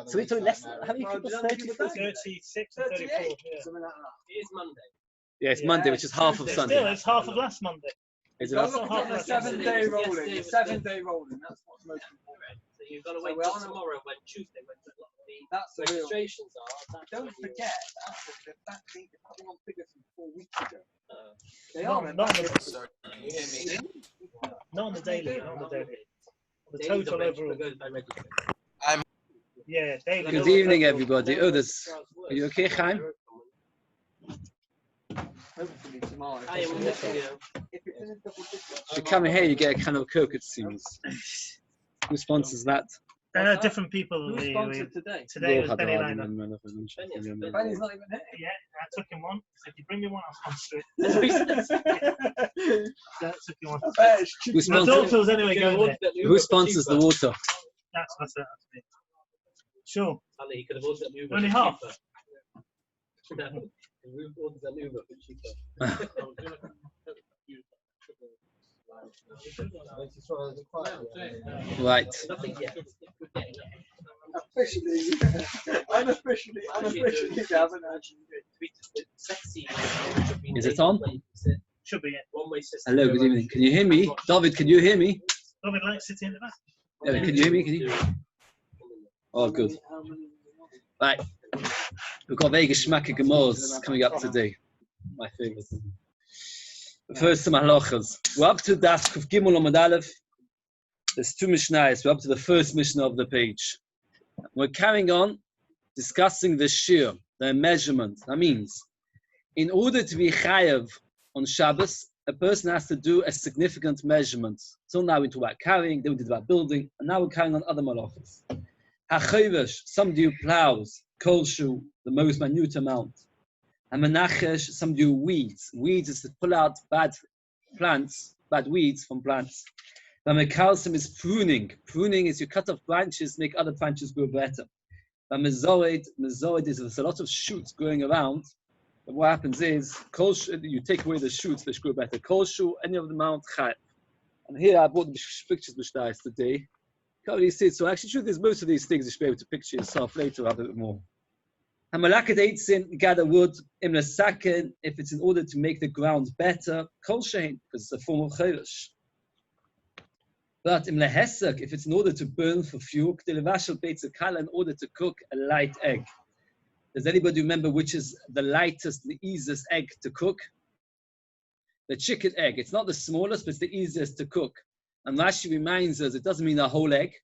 So we're talking less. How many people? 35? 36 and 34. Yeah. Something like that. It is Monday. Yeah, it's Monday, which is half of Sunday. Still, it's half of last Monday. Is it You've us? got to look at the 7-day rolling. The 7-day rolling. That's what's most important. So you've got to wait till tomorrow when Tuesday, when the That's the registrations are. Don't forget that thing is coming on figures from 4 weeks ago. They Not- are. not the- Sorry, can you hear me? Not on the daily. Not on the daily. The total overall. Goes by registration. Yeah, daily. Good evening, everybody. Oh, there's. Are you okay, Chaim? Hopefully tomorrow. I am listening. If it's in a double digit. If you come here, you get a can of Coke, it seems. Who sponsors that? Different people. Who sponsored today? Today was Benny Liner. Benny's not even here. Yeah, I took him one. So if you bring me one, I'll sponsor it. That took him one. Who The sponsors? totals anyway going there. Who sponsors the water? That's it. Sure. Ali, you could have ordered an Uber. Only for half. cheaper. No, you ordered an Uber for cheaper. Right. Nothing yet. Officially, unofficially, haven't actually. Sexy. Is it on? Should be it. One-way system. Hello, good evening. Can you hear me? David, can you hear me? David likes sitting in the back. Yeah, can you hear me? Can you? Oh, good. Right. We've got very geschmackige Gemors coming up today. My favorite. The first two halachas. We're up to Das Kuf Gimel Amud Aleph. There's two Mishnayos. We're up to the first Mishnah of the page. We're carrying on discussing the Shiur, the measurement. That means, in order to be chayav on Shabbos, a person has to do a significant measurement. So now we talk about carrying, then we did about building, and now we're carrying on other malachas. HaChovesh, somebody who plows, kolshu, the most minute amount. HaMenachesh, somebody who weeds. Weeds is to pull out bad plants, bad weeds from plants. HaMekalsim is pruning. Pruning is you cut off branches, make other branches grow better. HaMezoid is there's a lot of shoots growing around. But what happens is, you take away the shoots, they grow better. Kolshu, any of the mount, chayav. And here I brought the pictures b'shtayis today. Can't really see it. So actually, truth is, most of these things you should be able to picture yourself later. I'll have a bit more. Hamalakat eitzin, gather wood. Imla sakin, if it's in order to make the ground better. Kol shein, because it's a form of chodesh. But imla hesek, if it's in order to burn for fuel. K'delevashel beitza kala, in order to cook a light egg. Does anybody remember which is the lightest, the easiest egg to cook? The chicken egg. It's not the smallest, but it's the easiest to cook. And Rashi reminds us, it doesn't mean a whole egg.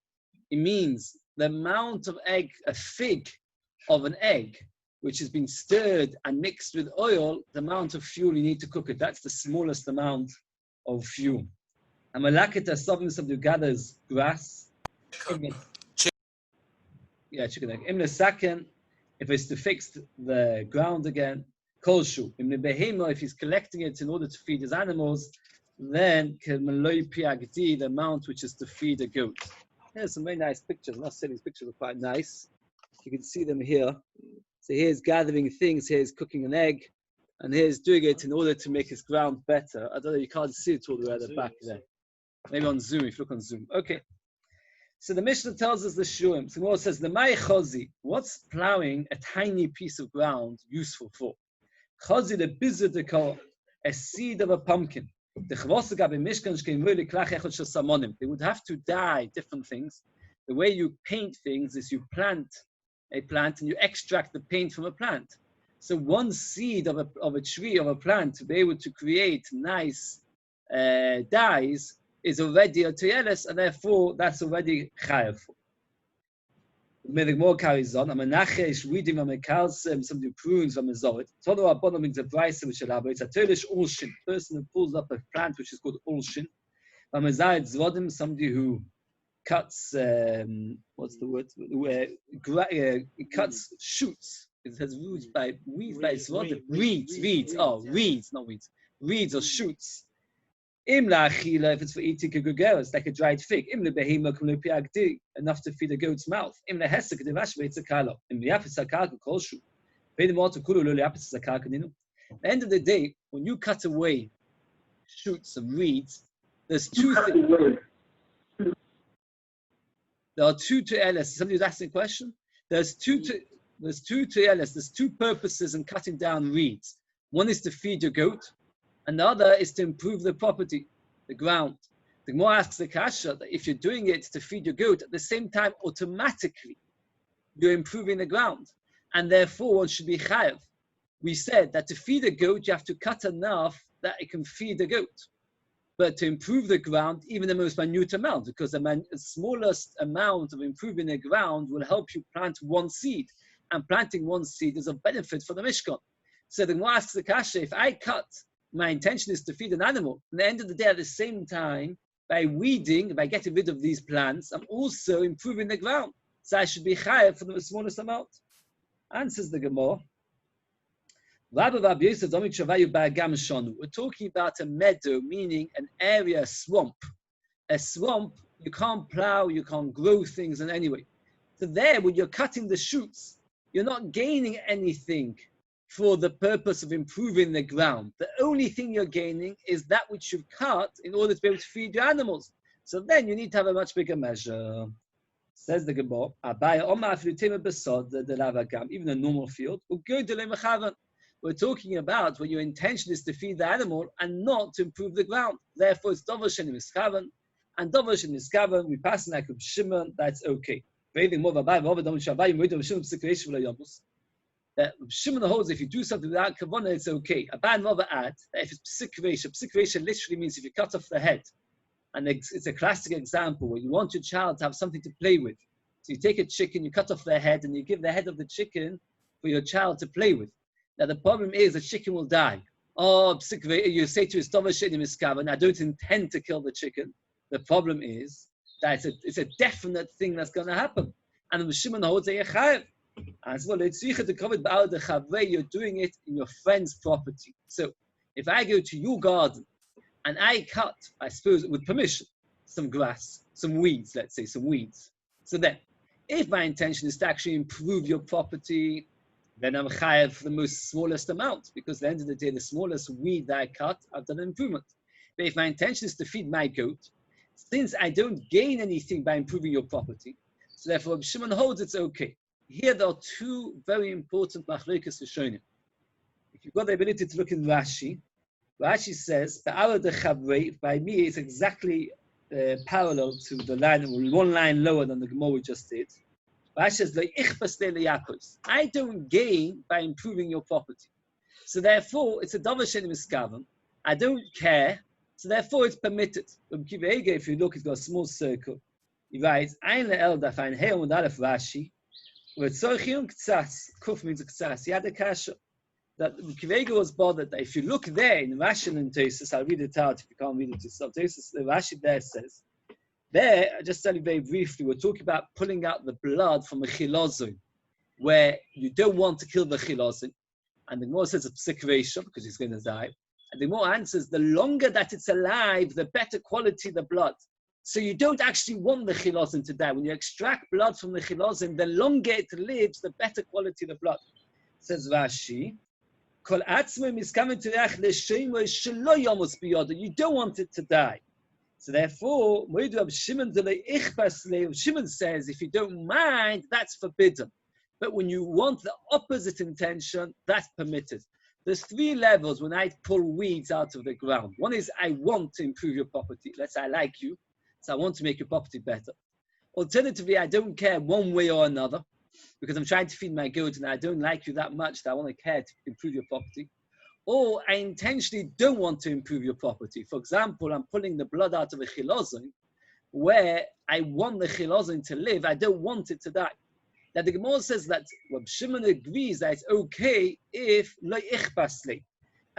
It means the amount of egg, a fig of an egg, which has been stirred and mixed with oil, the amount of fuel you need to cook it. That's the smallest amount of fuel. And malakita, somebody who gathers grass. Yeah, chicken egg. Imne saken, if it's to fix the ground again. Kolshu. Imne behema, if he's collecting it in order to feed his animals, then the amount which is to feed a goat. Here's some very nice pictures. I must say these pictures are quite nice. You can see them here. So here's gathering things, here's cooking an egg, and here's doing it in order to make his ground better. I don't know, you can't see it all the way at the back there. Maybe on Zoom, if you look on Zoom. Okay. So the Mishnah tells us the shurim. So it says, the Mai Chozi, what's plowing a tiny piece of ground useful for? Chozi the bizudikal, a seed of a pumpkin. They would have to dye different things. The way you paint things is you plant a plant and you extract the paint from a plant. So one seed of a tree, of a plant, to be able to create nice dyes is already a toyeles, and therefore that's already chayav. The more carries on. Amenachesh, weeding, amekalsim, somebody prunes, amezorit. Todo abodom means a brisa which elaborates. A telish ulshin, person who pulls up a plant which is called ulshin. Amezayit zvodim, somebody who cuts, what's the word? Cuts shoots. It has roots by weeds by zvodim. Reeds. Oh, reeds, not weeds. Reeds or shoots. Imla achila, if it's for eating a gugel, it's like a dried fig. Imla behema kulupiagdi, enough to feed a goat's mouth. Imla hesek devash veitzakalo. Imla yapis akaka kolshu. Pay them all to kulu luli yapis akaka ninu. At the end of the day, when you cut away shoots of reeds, there's two things. There are two te'eles. Somebody's asking a question. There's two te'eles. There's two purposes in cutting down reeds. One is to feed your goat, and the other is to improve the property, the ground. The Gemara asks the kasha that if you're doing it to feed your goat, at the same time, automatically, you're improving the ground, and therefore one should be chayav. We said that to feed a goat, you have to cut enough that it can feed the goat. But to improve the ground, even the most minute amount, because the smallest amount of improving the ground will help you plant one seed. And planting one seed is of benefit for the Mishkan. So the Gemara asks the kasha, if I cut, my intention is to feed an animal. At the end of the day, at the same time, by weeding, by getting rid of these plants, I'm also improving the ground. So I should be chayav for the smallest amount. Answers the Gemara. We're talking about a meadow, meaning an area, a swamp. A swamp, you can't plow, you can't grow things in any way. So there, when you're cutting the shoots, you're not gaining anything for the purpose of improving the ground. The only thing you're gaining is that which you've cut in order to be able to feed your animals. So then you need to have a much bigger measure. Says the Gemara, even a normal field, we're talking about when your intention is to feed the animal and not to improve the ground. Therefore, it's Dover Shenim Miskavan, and Dover Shenim Miskavan, we pass like Reb Shimon, that's okay. That Reb Shimon holds if you do something without kavanah, it's okay. A bad mother adds that if it's psikration literally means if you cut off the head. And it's a classic example where you want your child to have something to play with. So you take a chicken, you cut off the head, and you give the head of the chicken for your child to play with. Now the problem is the chicken will die. Oh, you say to his and I don't intend to kill the chicken. The problem is that it's a definite thing that's going to happen. And the Shimon holds a yechayev. As well, you're doing it in your friend's property. So if I go to your garden and I cut, I suppose with permission, some grass, some weeds, let's say some weeds. So then, if my intention is to actually improve your property, then I'm chayav for the most smallest amount, because at the end of the day, the smallest weed that I cut, I've done an improvement. But if my intention is to feed my goat, since I don't gain anything by improving your property, so therefore Shimon holds it's okay. Here there are two very important machlokes rishonim. If you've got the ability to look in Rashi, Rashi says, by me it's exactly parallel to the line, one line lower than the Gemara we just did. Rashi says, I don't gain by improving your property. So therefore, it's a davar she'ein miskaven. I don't care. So therefore, it's permitted. If you look, it's got a small circle. He writes, Ein le'el dafein he'om and alef Rashi. Where tzorchion ktsas, kuf means ktsas. He had a kasha. That Kivega was bothered that if you look there in Rashi and Tosfos, I'll read it out if you can't read it yourself. Tosfos, the Rashi there says, there, I'll just tell you very briefly, we're talking about pulling out the blood from a chilozin, where you don't want to kill the chilozin. And the Gemara says a psikration, because he's going to die. And the Gemara answers, the longer that it's alive, the better quality the blood. So you don't actually want the chilozin to die. When you extract blood from the chilozin, the longer it lives, the better quality the blood. Says Rashi, you don't want it to die. So therefore, Shimon says, if you don't mind, that's forbidden. But when you want the opposite intention, that's permitted. There's three levels when I pull weeds out of the ground. One is I want to improve your property. Let's say I like you, so I want to make your property better. Alternatively, I don't care one way or another, because I'm trying to feed my goat and I don't like you that much that I want to care to improve your property. Or I intentionally don't want to improve your property. For example, I'm pulling the blood out of a chilozin where I want the chilozin to live. I don't want it to die. Now the Gemara says that Reb Shimon agrees that it's okay if lo ichpas le.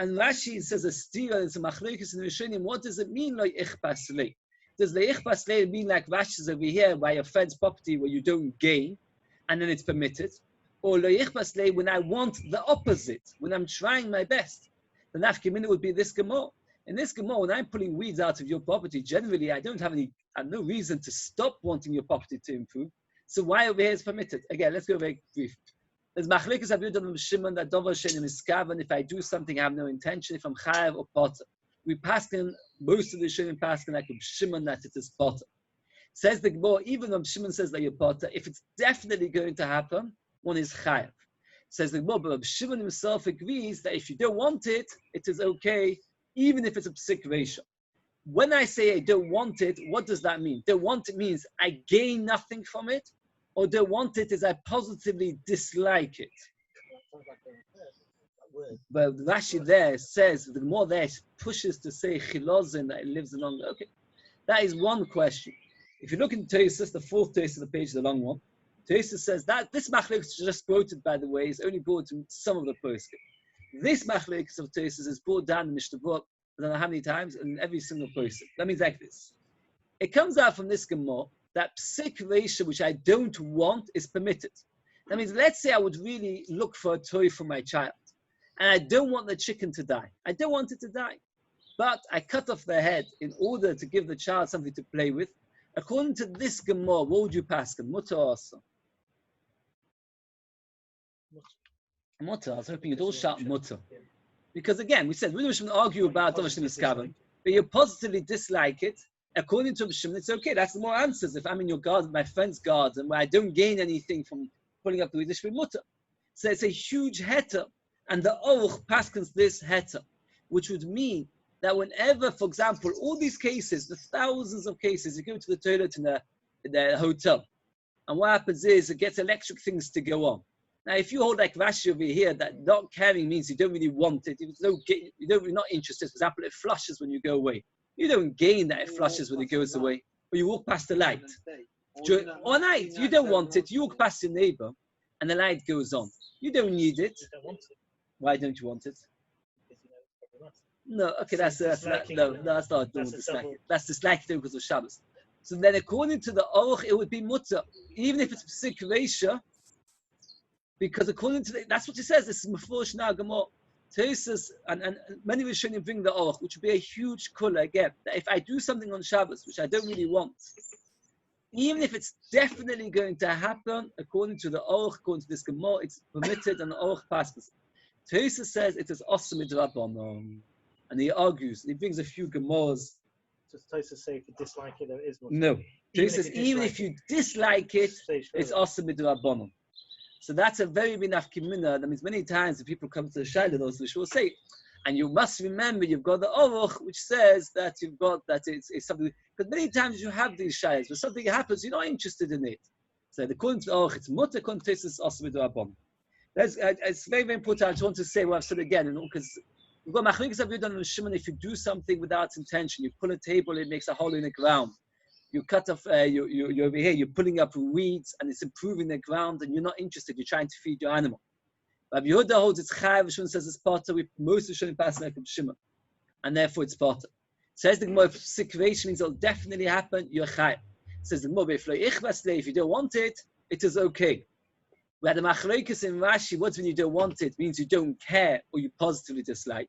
And Rashi says a stira, it's a machlokes in Rishonim. What does it mean lo ichpas le? Does lo ichpas le mean like Rashi says over here by a friend's property where you don't gain and then it's permitted? Or lo yichbas le, when I want the opposite, when I'm trying my best. The nafka mina would be this Gemara. In this Gemara, when I'm pulling weeds out of your property, generally I have no reason to stop wanting your property to improve. So why over here is permitted? Again, let's go very brief. There's machlokes Yehuda and Shimon that davar she'ein miskaven. If I do something, I have no intention. If I'm chayav or potter, we pass in most of the Shimon pass in like Shimon that it is potter. Says the Gemara, even when Shimon says that you're potter, if it's definitely going to happen, one is chayav. Says the Gemara, but Shimon himself agrees that if you don't want it, it is okay, even if it's a psik ratio. When I say I don't want it, what does that mean? Don't want it means I gain nothing from it, or don't want it is I positively dislike it. But Rashi there says, the more there pushes to say chilozin, that it lives along. Okay, that is one question. If you look in Tosfos, the fourth Tosfos of the page, the long one, Tosfos says that this machlokes just quoted, by the way, is only brought to some of the poskim. This machlokes of Tosfos is brought down in Mishnah Book, I don't know how many times, in every single person. That means like this. It comes out from this Gemara that psik ratio, which I don't want, is permitted. That means, let's say I would really look for a toy for my child, and I don't want the chicken to die. I don't want it to die. But I cut off the head in order to give the child something to play with. According to this Gemara, what would you pass? Mutter or asur? Mutter. I was hoping you'd all shout mutter. Because again, we said, we shouldn't argue about Dovashim Iskavan, but you positively dislike it. According to Shimon, it's okay. That's more answers. If I'm in your garden, my friend's garden, where I don't gain anything from pulling up the Yiddish mutter. So it's a huge heter, and the Oruch paskins this heter, which would mean that whenever, for example, all these cases, the thousands of cases, you go to the toilet in the hotel, and what happens is it gets electric things to go on. Now, if you hold like Rashi over here, that not caring means you don't really want it. You're not interested. For example, it flushes when you go away. You don't gain that it flushes when it goes away. Or you walk past the light. All night, you don't want it. You walk past your neighbor, and the light goes on. You don't need it. Why don't you want it? No, okay, that's not dislike. That's dislike because of Shabbos. So then, according to the Aruch, it would be mutter, even if it's psik ratio, because according to that's what it says. This is Mefurish now Gemara. Tosfos and many Rishonim bring the Aruch, which would be a huge kula again. That if I do something on Shabbos, which I don't really want, even if it's definitely going to happen, according to the Aruch, according to this Gemara, it's permitted, and the Aruch passes. Tosfos says it is awesome midrabanan. And he argues, he brings a few Gemaras. Does Tosfos say if you dislike it, there is mutter? No. Tosfos says even if you dislike it, it's awesome midrabanan. So that's a very big nafkimina. That means many times if people come to the Shaila, those will say, and you must remember you've got the Aruch, which says that you've got that it's something. Because many times you have these Shailas, but something happens, you're not interested in it. So according to the Aruch, it's mutter, according to Tosfos, it's awesome midrabanan. It's very, very important. I just want to say what I've said again, because we've got machlokes of Yehuda and Shimon. If you do something without intention, you pull a table, it makes a hole in the ground. You cut off, you're over here, you're pulling up weeds, and it's improving the ground, and you're not interested. You're trying to feed your animal. But Yehuda holds it's chayav. Shimon says it's potter. Most of Shimon pass like Shimon, and therefore it's potter. Says the Gemara, if situation means it'll definitely happen, you're chayav. Says the Gemara, if you don't want it, it is okay. Where the machlokes in Rashi, what's when you don't want it? Means you don't care or you positively dislike.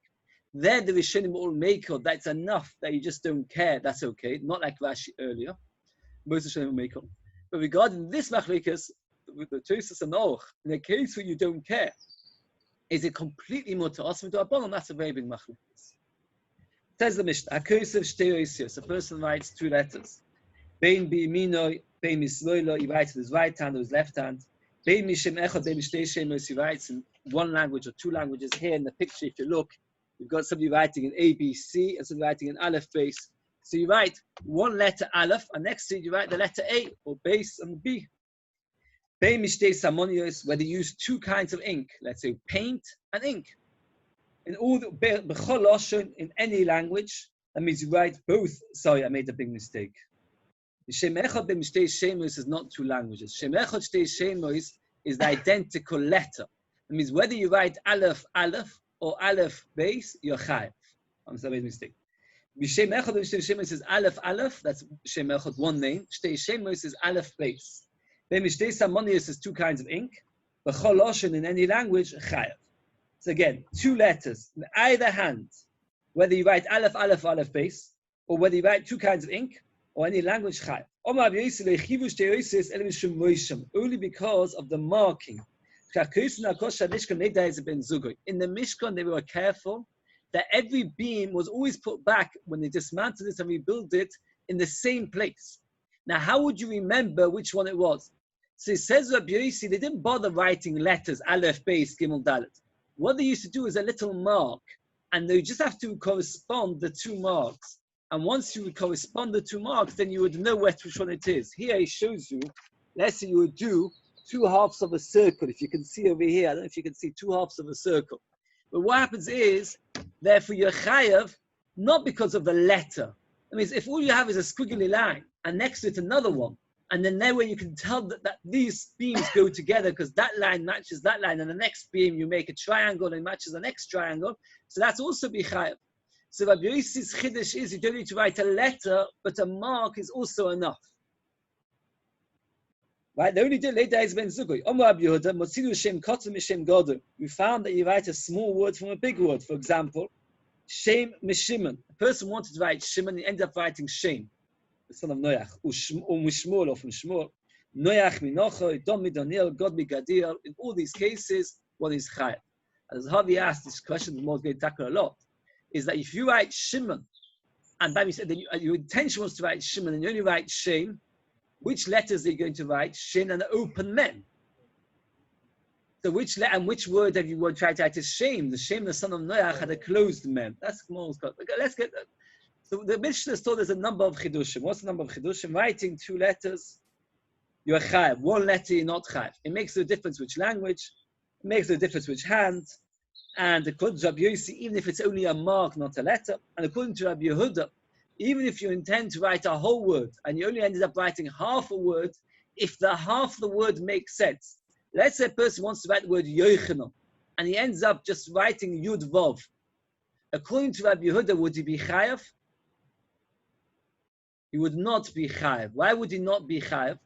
There, the Rishonim all make it, that's enough that you just don't care. That's okay. Not like Rashi earlier. Most Rishonim will make it. But regarding this machlokes, with the Tosfos and Aruch, in the case where you don't care, is it completely mutter? That's a very big machlokes. Says the Mishnah, a person writes two letters. Bein bi'minoi, bein misloilo, he writes with his right hand or his left hand. Bein mishem echad, bein mishtei shemos, he writes in one language or two languages. Here in the picture, if you look, you've got somebody writing in A, B, C, and somebody writing in Aleph base. So you write one letter Aleph, and next to it you write the letter A, or base and B. Bein mishtei samonios, where they use two kinds of ink, let's say paint and ink. In all the b'chol lashon, in any language, that means you write both. Sorry, I made a big mistake. Shem echad bein mishtei shemos is not two languages. Shem echad shtei shemos is the identical letter. That means whether you write Aleph, Aleph, or Aleph base, you're chayav. I'm sorry, I made a mistake. Shem echad bein mishtei shemos is Aleph, Aleph, that's Shem echad, one name. Shtei shemos is Aleph base. Bein mishtei samonios is two kinds of ink. B'chol lashon in any language, chayav. So again, two letters in either hand, whether you write Aleph, Aleph, Aleph base, or whether you write two kinds of ink, or any language, chayav. Only because of the marking. In the Mishkan, they were careful that every beam was always put back when they dismantled it and rebuilt it in the same place. Now, how would you remember which one it was? So it says Rabbi Yossi, they didn't bother writing letters, Aleph, Beis, Gimel, Dalet. What they used to do is a little mark, and they just have to correspond the two marks. And once you would correspond the two marks, then you would know which one it is. Here he shows you, let's say you would do 2 halves of a circle. If you can see over here, I don't know if you can see 2 halves of a circle. But what happens is, therefore you're chayav, not because of the letter. I mean, if all you have is a squiggly line, and next to it another one, and then there where you can tell that these beams go together because that line matches that line, and the next beam you make a triangle and it matches the next triangle. So that's also bichayev. So Rabbi Yossi's chiddush is you don't need to write a letter, but a mark is also enough. Right? The only delay there is ben zugoi. Rabbi Yehuda, motzilu shem kotzim mishem godu. We found that you write a small word from a big word. For example, shem mishimen. A person wanted to write shimon, he ended up writing shem, the son of Noach, Mishmol or from Shmol, Noach Minocho, Dom Midoniel, God Migadil. In all these cases, what is Chayav? As Harvey asked this question, the most going to tackle a lot, is that if you write Shimon, and Bami said that your intention was to write Shimon, and you only write Shem, which letters are you going to write? Shin and open men. So which word have you tried to write as Shem? The Shem, the son of Noach, had a closed men. That's most. Let's get that. So the Mishnah is told there's a number of chidushim. What's the number of chidushim? Writing 2 letters, you're chayav. 1 letter, you're not chayav. It makes no difference which language. It makes no difference which hand. And according to Rabbi Yossi, even if it's only a mark, not a letter. And according to Rabbi Yehuda, even if you intend to write a whole word and you only ended up writing half a word, if the half the word makes sense. Let's say a person wants to write the word Yochanan, and he ends up just writing Yud Vav. According to Rabbi Yehuda, would he be chayav? He would not be chayav. Why would he not be chayav?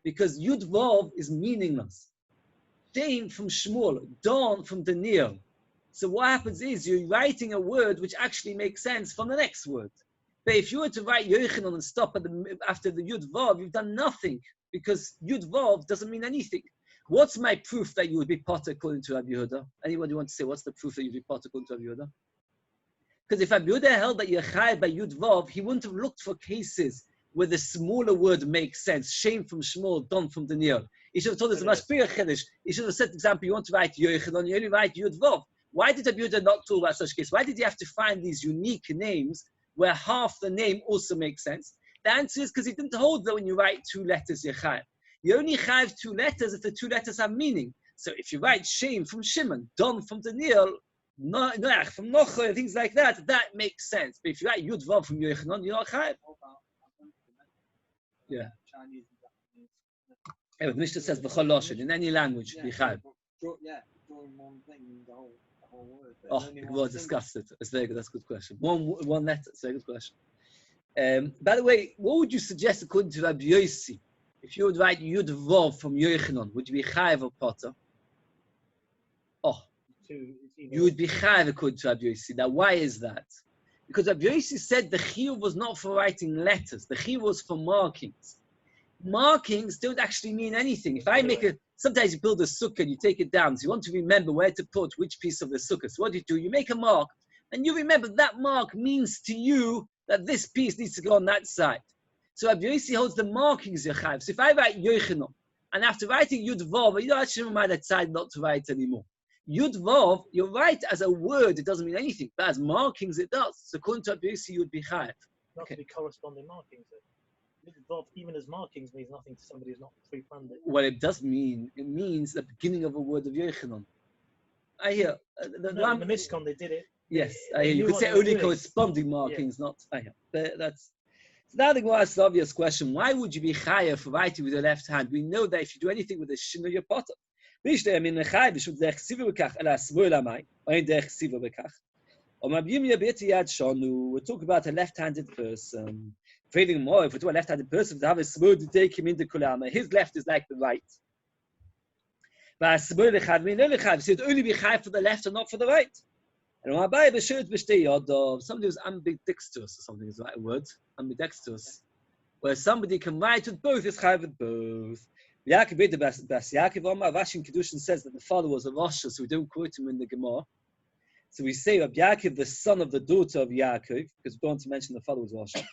Because Yud Vav is meaningless. Shem from Shmuel, Don from Daniel. So what happens is you're writing a word which actually makes sense from the next word. But if you were to write Yochanan and stop after the Yud Vav, you've done nothing, because Yud Vav doesn't mean anything. What's my proof that you would be potter according to Rabbi Yehuda? Anybody want to say what's the proof that you'd be potter according to Rabbi Yehuda? Because if Rabbi Yehuda held that you're chayav by Yud Vav, he wouldn't have looked for cases where the smaller word makes sense. Shem from Shmuel, Don from Daniel. He should have told us a much bigger chiddush. He should have said, for example, you want to write Yochanan, you only write Yud Vav. Why did Rabbi Yehuda not talk about such cases? Why did he have to find these unique names where half the name also makes sense? The answer is because he didn't hold that when you write 2 letters, you're chayav. You only chayav 2 letters if the 2 letters have meaning. So if you write Shem from Shimon, Don from Daniel, Noach from Nocho, things like that, that makes sense. But if you write Yud Vav from Yochanan, you're not chayav. Yeah. Yeah, but Mishnah says B'chol Loshen, in any language, be chayav. Yeah, drawing one thing means the whole word. Oh, we'll discuss it. It's very good. That's a good question. One letter. It's a very good question. By the way, what would you suggest according to Rabbi Yossi? If you would write Yud Vav from Yochanan, would you be chayav or potter? Oh, you would be chayav according to Rabbi Yossi. Now, why is that? Because Rabbi Yossi said the chiyuv was not for writing letters. The chiyuv was for markings. Markings don't actually mean anything. If I make sometimes you build a sukkah and you take it down, so you want to remember where to put which piece of the sukkah. So what do? You make a mark, and you remember that mark means to you that this piece needs to go on that side. So Rabbi Yossi holds the markings Yechayev. So if I write Yochanan, and after writing Yud Vav, you actually remind that side not to write anymore. Yud Vav, you're right as a word, it doesn't mean anything, but as markings it does. So according to Rabbi Yossi, you would be chayav. Not to be corresponding markings. Vav, even as markings, means nothing to somebody who's not pre-planned it. What it does mean, it means the beginning of a word of Yochanan. I hear. In the Mishkan, they did it. Yes, I hear. You could say only corresponding markings, not. I hear. But that's. So now the Gemara asks the obvious question: why would you be chayav for writing with the left hand? We know that if you do anything with the shin of your potter, we talk about a left-handed person. Failing more, if we do a left-handed person, to have a smooth to take him into kulama, his left is like the right. But so it'd only be chayav for the left and not for the right. And somebody who's ambidextrous, or something is the right word, ambidextrous, where somebody can write with both, is chayav with both. Vashin Kedushin says that the father was a Rasha, so we don't quote him in the Gemara. So we say Rabbi Yaakov, the son of the daughter of Yaakov, because we don't want to mention the father was Rasha.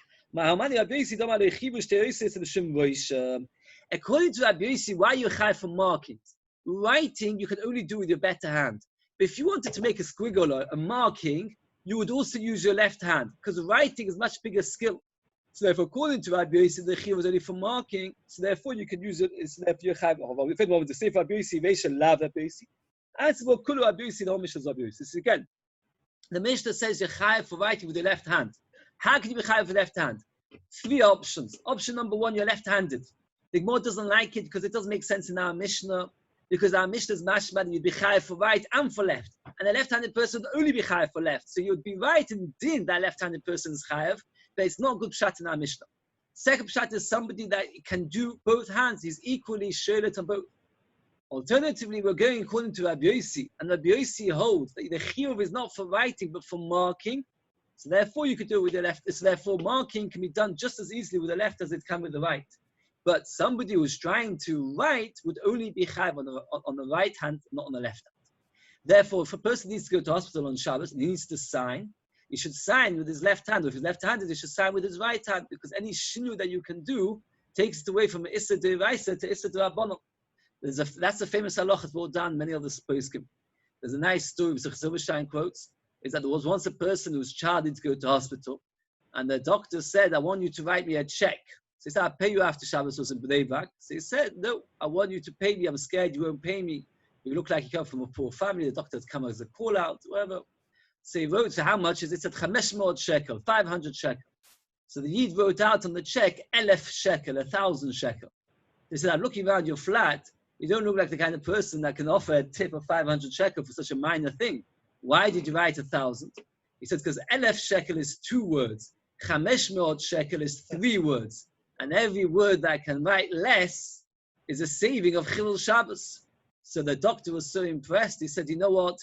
According to Rabbi Yossi, why you chayav for markings? Writing you can only do with your better hand. But if you wanted to make a squiggle or a marking, you would also use your left hand, because writing is much bigger skill. So therefore, according to Rabbi Yossi, the chiyuv was only for marking. So therefore, you can use it. It's therefore your chayv. We think about the sefer Rabbi Yossi, Veishal Lav Rabbi Yossi. And it's about Kulu Rabbi Yossi, the whole Mishnah Rabbi Yossi. This is again, the Mishnah says you're chayv for writing with your left hand. How can you be chayv with the left hand? 3 options. Option number 1, you're left-handed. The Gemara doesn't like it because it doesn't make sense in our Mishnah. Because our Mishnah is mashma, you'd be chayav for right and for left. And a left-handed person would only be chayav for left. So you'd be right in din that left-handed person is chayav, but it's not good pshat in our Mishnah. Second pshat is somebody that can do both hands. He's equally sholet on both. Alternatively, we're going according to Rabbi Yossi, and Rabbi Yossi holds that the chiyuv is not for writing but for marking. So therefore, you could do it with the left. So therefore, marking can be done just as easily with the left as it can with the right. But somebody who's trying to write would only be chayav on the right hand, not on the left hand. Therefore, if a person needs to go to hospital on Shabbos and he needs to sign, he should sign with his left hand. Or if he's left-handed, he should sign with his right hand, because any shinu that you can do takes it away from Issa de Raisa to Issa de Rabbanon. That's a famous halacha that's brought down many other poskim. There's a nice story, Mr. Silverstein quotes, is that there was once a person whose child needed to go to hospital, and the doctor said, I want you to write me a check. So he said, I'll pay you after Shabbos was in Bnei Brak. So he said, no, I want you to pay me. I'm scared you won't pay me. You look like you come from a poor family. The doctor has come as a call out, whatever. So he wrote, so how much is it? It said 500 shekel, 500 shekel. So the Yid wrote out on the check, 1,000 shekel, 1,000 shekel. He said, I'm looking around your flat. You don't look like the kind of person that can offer a tip of 500 shekel for such a minor thing. Why did you write 1,000? He said, because 1,000 shekel is 2 words. 500 shekel is 3 words. And every word that I can write less is a saving of Chilul Shabbos. So the doctor was so impressed. He said, you know what?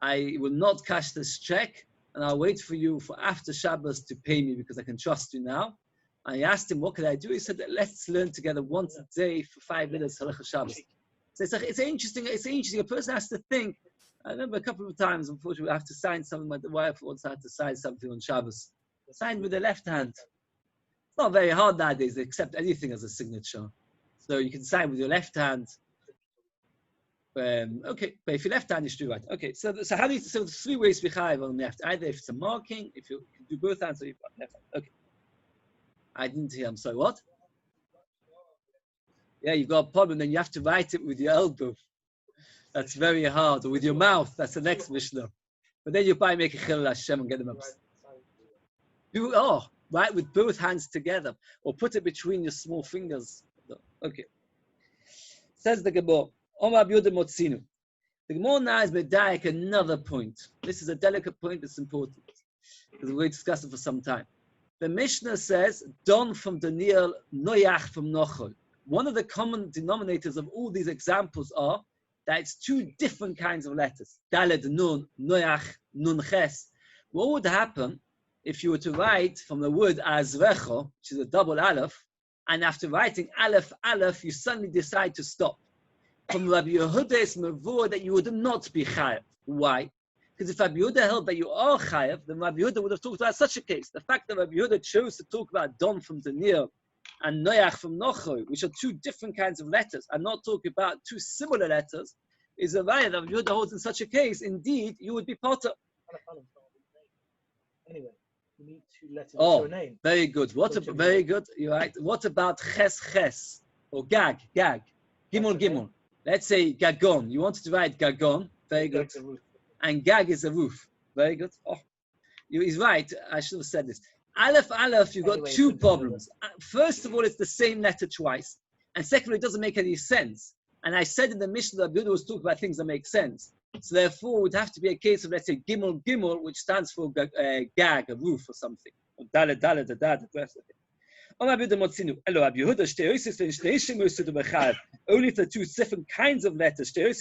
I will not cash this check, and I'll wait for you for after Shabbos to pay me, because I can trust you now. And I asked him, what can I do? He said, let's learn together once a day for 5 minutes Halacha Shabbos. So it's interesting. A person has to think. I remember a couple of times, unfortunately, I have to sign something. My wife once had to sign something on Shabbos. Sign with the left hand. It's not very hard nowadays to accept anything as a signature. So you can sign with your left hand. Okay, but if you're left hand, you should do right. Okay, so how do you, so there's 3 ways to be chayav on the left. Either if it's a marking, if you can do both hands, or you've got left hand. Okay. I didn't hear, I'm sorry, what? Yeah, you've got a problem, then you have to write it with your elbow. That's very hard. Or with your mouth, that's the next Mishnah. But then you probably make a chilul Hashem and get them up. Write with both hands together. Or put it between your small fingers. Okay. Says the Gemara. The Gemara now is medayek another point. This is a delicate point that's important, because we're going to discuss it for some time. The Mishnah says, Don from Daniel, Noyach from Nochol. One of the common denominators of all these examples are that it's 2 different kinds of letters. Daled Nun, Noyach, Nun Ches. What would happen if you were to write from the word Azrecho, which is a double Aleph, and after writing Aleph, Aleph, you suddenly decide to stop? From Rabbi Yehuda is mavur that you would not be chayav. Why? Because if Rabbi Yehuda held that you are chayav, then Rabbi Yehuda would have talked about such a case. The fact that Rabbi Yehuda chose to talk about Don from Daniel and Noach from Nocho, which are 2 different kinds of letters, and not talk about 2 similar letters, is a raya that Rabbi Yehuda holds in such a case. Indeed, you would be potter. Anyway, you need 2 letters with your name. Very good. Very good. You're right. What about ches ches or gag gimel gimel? Let's say gagon. You wanted to write gagon. Very good. And gag is a roof. Very good. He's right. I should have said this. Aleph, Aleph, you've got 2 problems. First of all, it's the same letter twice. And secondly, it doesn't make any sense. And I said in the Mishnah that Buddha was talking about things that make sense. So therefore, it would have to be a case of, let's say, gimel, gimel, which stands for gag, a roof or something. Or dalet, dalet, dalet, the rest of it. Only if the 2 different kinds of letters, if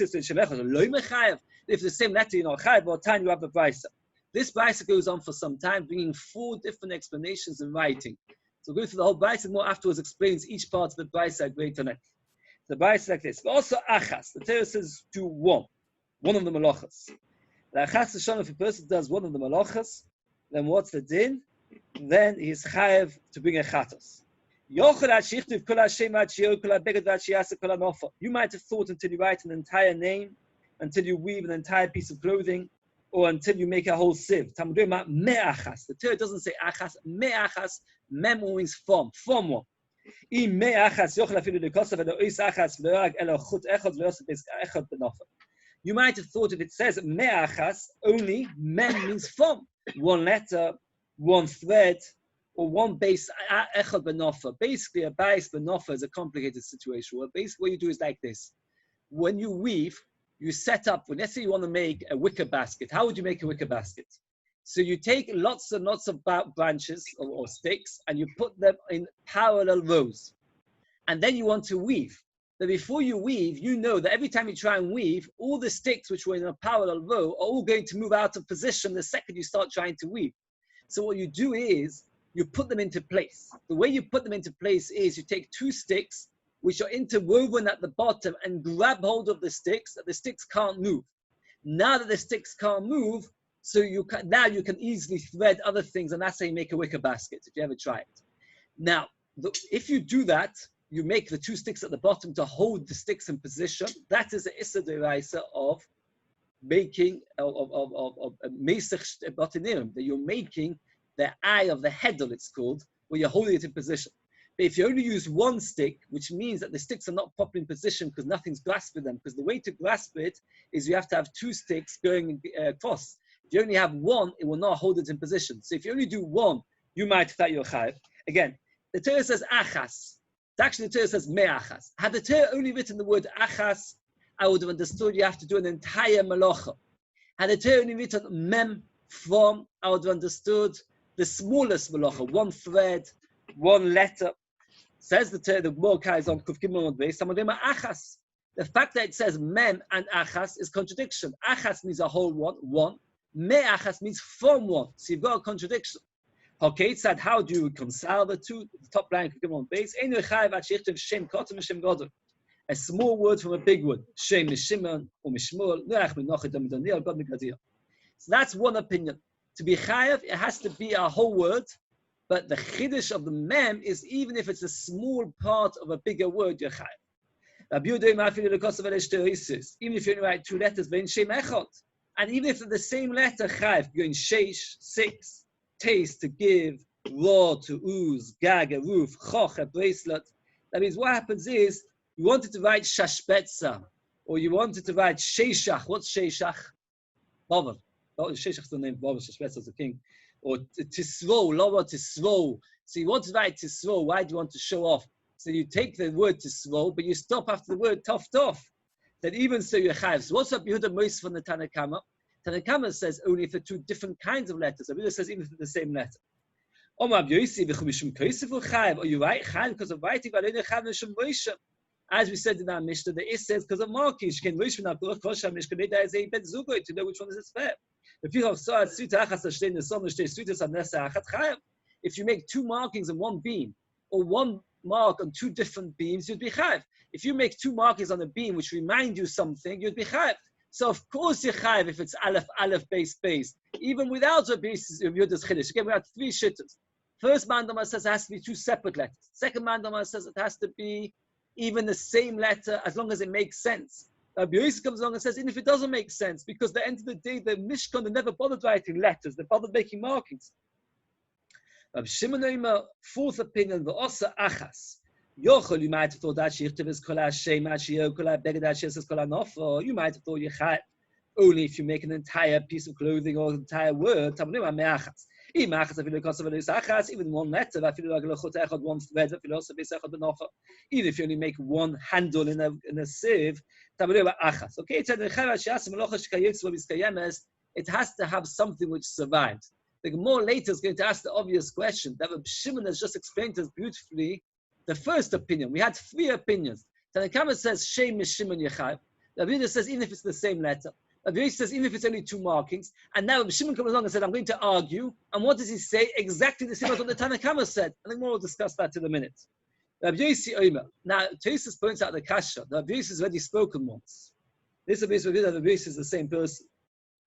the same letter, you know, by the time you have the brisa. This brisa goes on for some time, bringing 4 different explanations in writing. So go through the whole brisa, more afterwards explains each part of the brisa great on it. The brisa is like this. But also achas. The Torah says do one of the malachas. The achas is shown if a person does one of the malachas, then what's the din? then he's chayev to bring a chatos. You might have thought until you write an entire name, until you weave an entire piece of clothing, or until you make a whole sieve. The Torah doesn't say achas, me'achas, mem means from one. You might have thought if it says me'achas, only mem means from, one letter, one thread, or one base echad benofa. Basically, a base benofa is a complicated situation. Well, basically, what you do is like this: when you weave, you set up. Let's say you want to make a wicker basket. How would you make a wicker basket? So you take lots and lots of branches or sticks, and you put them in parallel rows, and then you want to weave. But before you weave, you know that every time you try and weave, all the sticks which were in a parallel row are all going to move out of position the second you start trying to weave. So what you do is you put them into place. The way you put them into place is you take two sticks which are interwoven at the bottom and grab hold of the sticks that the sticks can't move. Now that the sticks can't move, so now you can easily thread other things, and that's how you make a wicker basket, if you ever try it. Now, if you do that, you make the two sticks at the bottom to hold the sticks in position. That is the Issa D'Oraisa of making Meisach Batinim, that you're making the eye of the heddle, it's called, where you're holding it in position. But if you only use one stick, which means that the sticks are not properly in position because nothing's grasping them, because the way to grasp it is you have to have two sticks going across. If you only have one, it will not hold it in position. So if you only do one, you might that your chayiv. Again, the Torah says achas. Actually, the Torah says me'achas. Had the Torah only written the word achas, I would have understood you have to do an entire malacha. Had the Torah only written mem, from, I would have understood the smallest malacha, one thread, one letter. Says the Torah, the Mordechai is on Kuf Gimel on base. Some of them are achas. The fact that it says mem and achas is contradiction. Achas means a whole one. Me'achas means from one. So you've got a contradiction. Okay, it said, how do you reconcile the two? The top line Kuf Gimel on base. A small word from a big word. Shem Mishimon or Mishmol. So that's one opinion. To be chayav, it has to be a whole word. But the chiddush of the mem is even if it's a small part of a bigger word, you're chayav. Even if you only write two letters, and even if it's the same letter, chayav, you're in sheish, 6, taste, to give, raw, to ooze, gag, a roof, choch, a bracelet. That means what happens is, you wanted to write shashbetza, or you wanted to write sheishach. What's sheishach? Bavar. Sheishach is the name. Bavar, shashbetza is the king. Or tisro, lower tisro. So you want to write tisro. Why do you want to show off? So you take the word tisro, but you stop after the word tof. That even so you have. So what's up Yehuda Mois from the Tanakama? Tanakama says only for two different kinds of letters. Yehuda says even for the same letter. Are you right? Chayav because of writing. As we said in our Mishnah, the Is says because of marking. To know which one is its fair. If you make two markings on one beam, or one mark on two different beams, you'd be chayav. If you make two markings on a beam which remind you something, you'd be chayav. So of course you're chayav if it's aleph, base. Even without a basis of Yehuda's chiddush. Again, we have three shittas. First mandama says it has to be two separate letters. Second mandama says it has to be even the same letter as long as it makes sense. Rabbi Yosef comes along and says, even if it doesn't make sense, because at the end of the day, the Mishkan, they never bothered writing letters, they bothered making markings. Rabbi Shimon Omer, fourth opinion, the Osa Achas. Yochel, you might have thought that Shirtiv is Kol HaShem, HaShiyah, Kol HaBeged, HaShiyah is Kol HaNofa. You might have thought Yechai, only if you make an entire piece of clothing or an entire word, Tamnu HaMe'achas. Even one letter, one thread, even if you only make one handle in a sieve, okay, it has to have something which survives. The Gemara later is going to ask the obvious question that Rabbi Shimon has just explained to us beautifully. The first opinion, we had three opinions. Tanakama says Shem Shimon Yechav. Rabbi Yehuda says even if it's the same letter. Rabbi Yosef says even if it's only two markings, and now Rabbi Shimon comes along and said, I'm going to argue, and what does he say? Exactly the same as what the Tanakama said. I think we'll discuss that in a minute. Rabbi Yosef Omer. Now, Tosis points out the kasha. Rabbi Yosef has already spoken once. This Rabbi Yosef is the same person.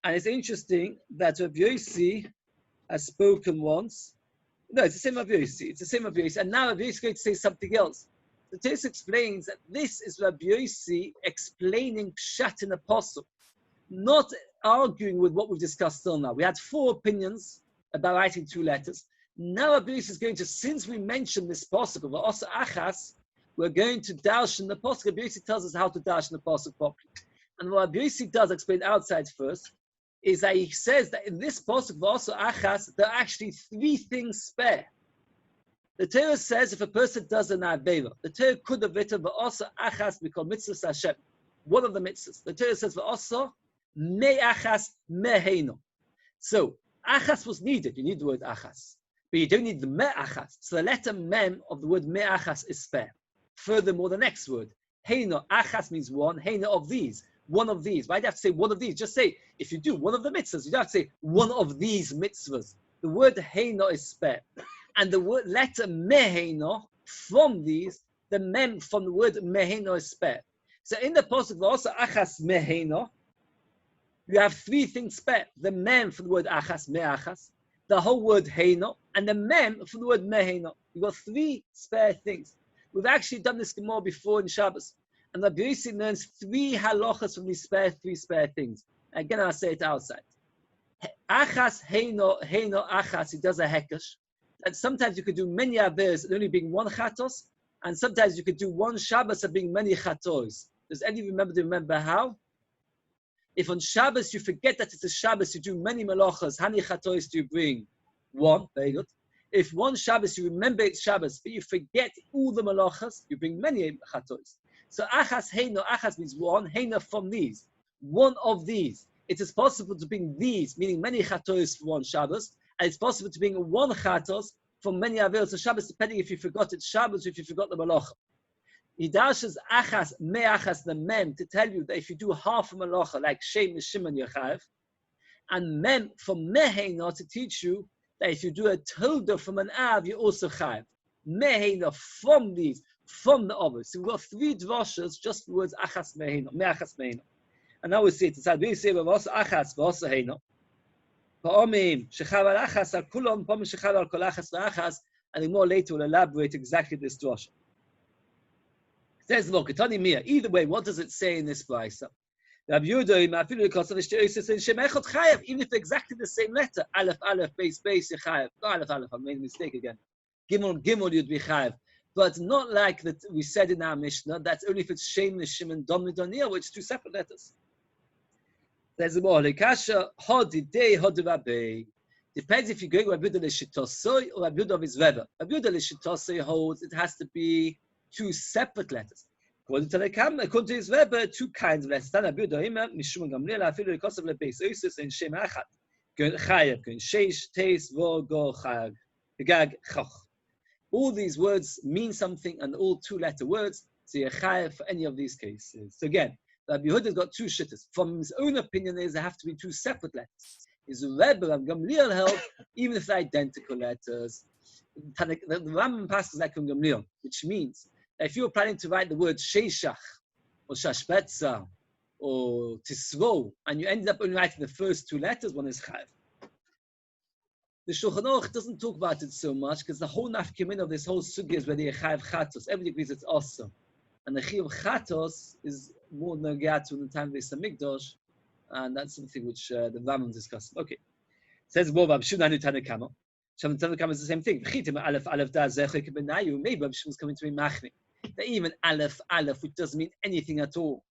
And it's interesting that Rabbi Yosef has spoken once, No, it's the same Rabbi Yossi. It's the same Rabbi Yossi. And now Rabbi Yossi is going to say something else. The Torah explains that this is Rabbi Yossi explaining Pshat in the Apostle, not arguing with what we've discussed till now. We had 4 opinions about writing 2 letters. Now Rabbi Yossi is going to, since we mentioned this Apostle, but also Achas, we're going to darshan the Apostle. Rabbi Yossi tells us how to darshan the Apostle properly. And what Rabbi Yossi does, explain outside first, is that he says that in this Apostle, but also Achas, there are actually 3 things spare. The Torah says if a person does an Avera, the Torah could have written, but also Achas, we call mitzvahs Hashem, one of the mitzvahs. The Torah says, but also me Achas, me Heino. So, Achas was needed. You need the word Achas. But you don't need the me Achas. So the letter mem of the word me Achas is spare. Furthermore, the next word, Heino, Achas means one, Heino of these, one of these. Why do you have to say one of these? Just say, if you do one of the mitzvahs, you don't have to say one of these mitzvahs. The word Heino is spare. And the word letter Meheino, from these, the mem from the word Meheino is spare. So in the Apostle, also Achas Meheino, you have 3 things spare. The mem for the word Achas, Me'achas, the whole word Heino, and the mem for the word Meheino. You've got 3 spare things. We've actually done this more before in Shabbos. And Rabbi Yossi learns 3 halachas from these 3 spare things. Again, I'll say it outside. Achas, Heino, Achas, he does a hekesh. And sometimes you could do many averes and only being 1 chatos, and sometimes you could do 1 Shabbos and being many chatos. Does anyone remember how? If on Shabbos you forget that it's a Shabbos, you do many malachas, how many chatos do you bring? 1, very good. If 1 Shabbos you remember it's Shabbos, but you forget all the malachas, you bring many chatos. So achas heino, achas means 1, heino from these, 1 of these. It is possible to bring these, meaning many chatos for 1 Shabbos, and it's possible to bring 1 chatos from many averos of Shabbos, depending if you forgot it's Shabbos or if you forgot the malacha. He dashes achas, me'achas, the mem, to tell you that if you do half a malacha, like Shem, Shimon, Yechayev, and mem from meheino to teach you that if you do a toda from an av, you also chayev. Meheino from these, from the others. So we've got 3 drashas, just the words achas meheino, me'achas meheino. And now we see it. It's like we say, also achas, also heino. Pa'omim, shechav al achas al kulon, pa'omim shechav al kol achas v'achas, and more later we'll elaborate exactly this drasha. Says the Ketani Mia. Either way, what does it say in this brayso? Rabbi Yehuda, even if exactly the same letter, Aleph, Aleph, base, base, Yechayev. No, Aleph, Aleph, I made a mistake again. Gimel, Gimel, you'd be Chayev. But not like that we said in our Mishnah, that's only if it's Shem, Shimon, Dom, Donir, which is 2 separate letters. There's a more, Lekasha, Hodi, Dei, Hodi, Rabbi. Depends if you're going Rabbi Yehuda L'Shitosoi or Rabbi Yehuda of his Rebbe. Rabbi Yehuda L'Shitosoi holds it has to be 2 separate letters. According to his Rebbe, 2 kinds of letters. Rabbi Yehuda Ima, Mishum Gamliel, Afilu L'Kosav L'Beis Oisus, and Shem Achad. Going Chayev, going Sheish, Teis, Vo, Go, Chag, Gag, Choch. All these words mean something, and all 2-letter words, so you're Chayev for any of these cases. So again, Rabbi Yehuda's got 2 shittas. From his own opinion, there have to be 2 separate letters. His Rebbe and Gamliel held, even if they're identical letters. The Rambam passes like from Gamliel, which means that if you're planning to write the word Sheishach, or Shashpetza, or Tisro, and you ended up only writing the first 2 letters, one is Chayev. The Shulchan Aruch doesn't talk about it so much because the whole nafkamin of this whole sugya is whether you chayav chatos. Everybody agrees it's awesome, and the chiyuv chatos is more nagatu in the time of the Mikdash, and that's something which the Rambam discussed. Okay, says Rav Shimon Tanakama. Shimon Tanakama is the same thing. V'chitim aleph aleph da zechik benayu. Maybe Rav Shimon is coming to be machni. That even aleph aleph, which doesn't mean anything at all,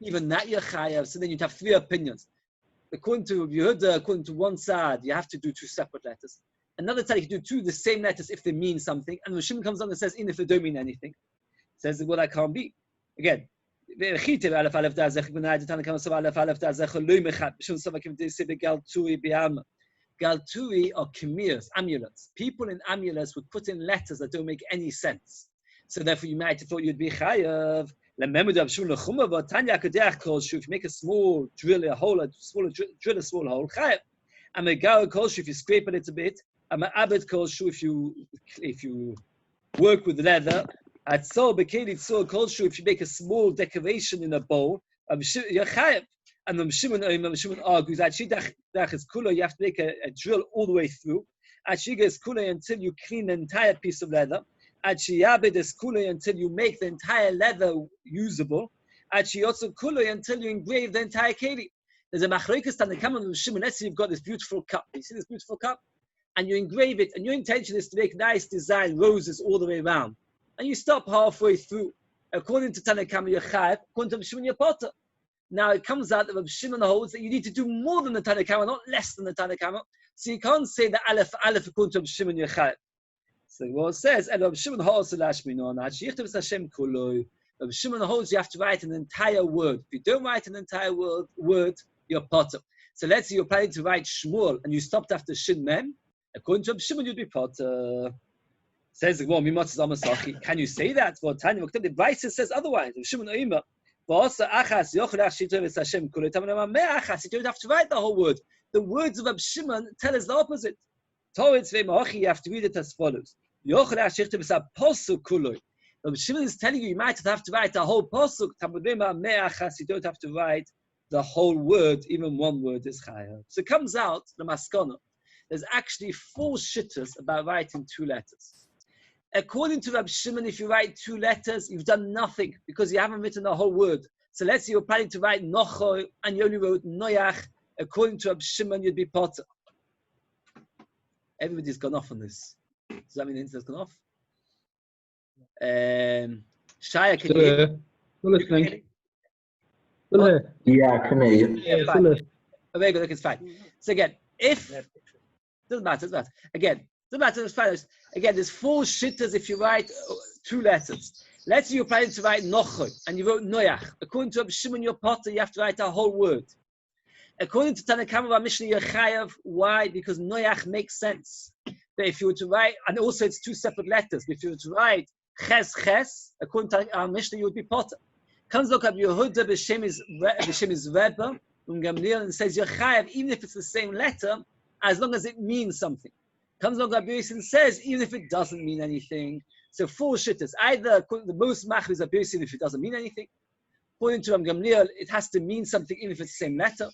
even that you're chayav. So then you'd have 3 opinions. According to Yehuda, according to one side, you have to do 2 separate letters. Another side, you can do 2 the same letters if they mean something. And when Shimon comes on and says, even if they don't mean anything, says, well, that can't be. Again, Galtui are kemirs, amulets. People in amulets would put in letters that don't make any sense. So therefore, you might have thought you'd be chayav. If you make a small drill, a drill a small hole, chayav. I'm a gower kolshu if you scrape a little bit. I'm an abed kolshu if you work with leather. At so bekeli so kolshu if you make a small decoration in a bowl. You're chayav. And the Shimon argues that shidach is kula. You have to make a drill all the way through. Achigas kule until you clean the entire piece of leather. Achiyabed kule until you make the entire leather usable. Achiyotsu kule until you engrave the entire keli. There's a machlokes on the common of Shimon. Let's say you've got this beautiful cup. You see this beautiful cup? And you engrave it, and your intention is to make nice design roses all the way around. And you stop halfway through. According to Tanakama, you're chayav. According to Rav Shimon, you're potter. Now it comes out that Rav Shimon holds that you need to do more than the Tanakama, not less than the Tanakama. So you can't say that aleph according to Rav Shimon, you're chayav. So what it says, and Rav Shimon holds Rav Shimon holds you have to write an entire word. If you don't write an entire word, you're potter. So let's say you're planning to write Shmuel and you stopped after Shin Mem. According to Rav Shimon, you'd be potter. Says the Gemara, can you say that? Well, the Brisa says otherwise. Rav Shimon Oima. You don't have to write the whole word. The words of Rav Shimon tell us the opposite. You have to read it as follows. Rav Shimon is telling you might have to write the whole pasuk. You don't have to write the whole word, even one word is chayav. So it comes out, the maskana, there's actually 4 shittas about writing 2 letters. According to Rav Shimon, if you write 2 letters, you've done nothing because you haven't written the whole word. So let's say you're planning to write Nocho and you only wrote Noyach. According to Rav Shimon, you'd be potter. Everybody's gone off on this. Does that mean the internet's gone off? Shia, can you hear me? Listening. Yeah, I can hear you. Yeah, fine. Oh, very good, it's fine. So again, doesn't matter. Again, doesn't matter, it's fine. Again, there's 4 shittas if you write 2 letters. Let's say you're planning to write Nochoy, and you wrote Noyach. According to Rav Shimon, your potter, you have to write a whole word. According to Tanakama, Mishnah, you're chayav. Why? Because Noyach makes sense. But if you were to write, and also it's 2 separate letters. If you were to write Ches, according to our Mishnah, you would be potter. Comes look up Yehuda B'Shem is Rebbe, Gamliel, and says you're chayav, even if it's the same letter, as long as it means something. Comes along Rabbi Yossi and says, even if it doesn't mean anything. So 4 shittas. Either the most machmir is Rabbi Yossi if it doesn't mean anything. According to Gamliel, it has to mean something even if it's the same letter.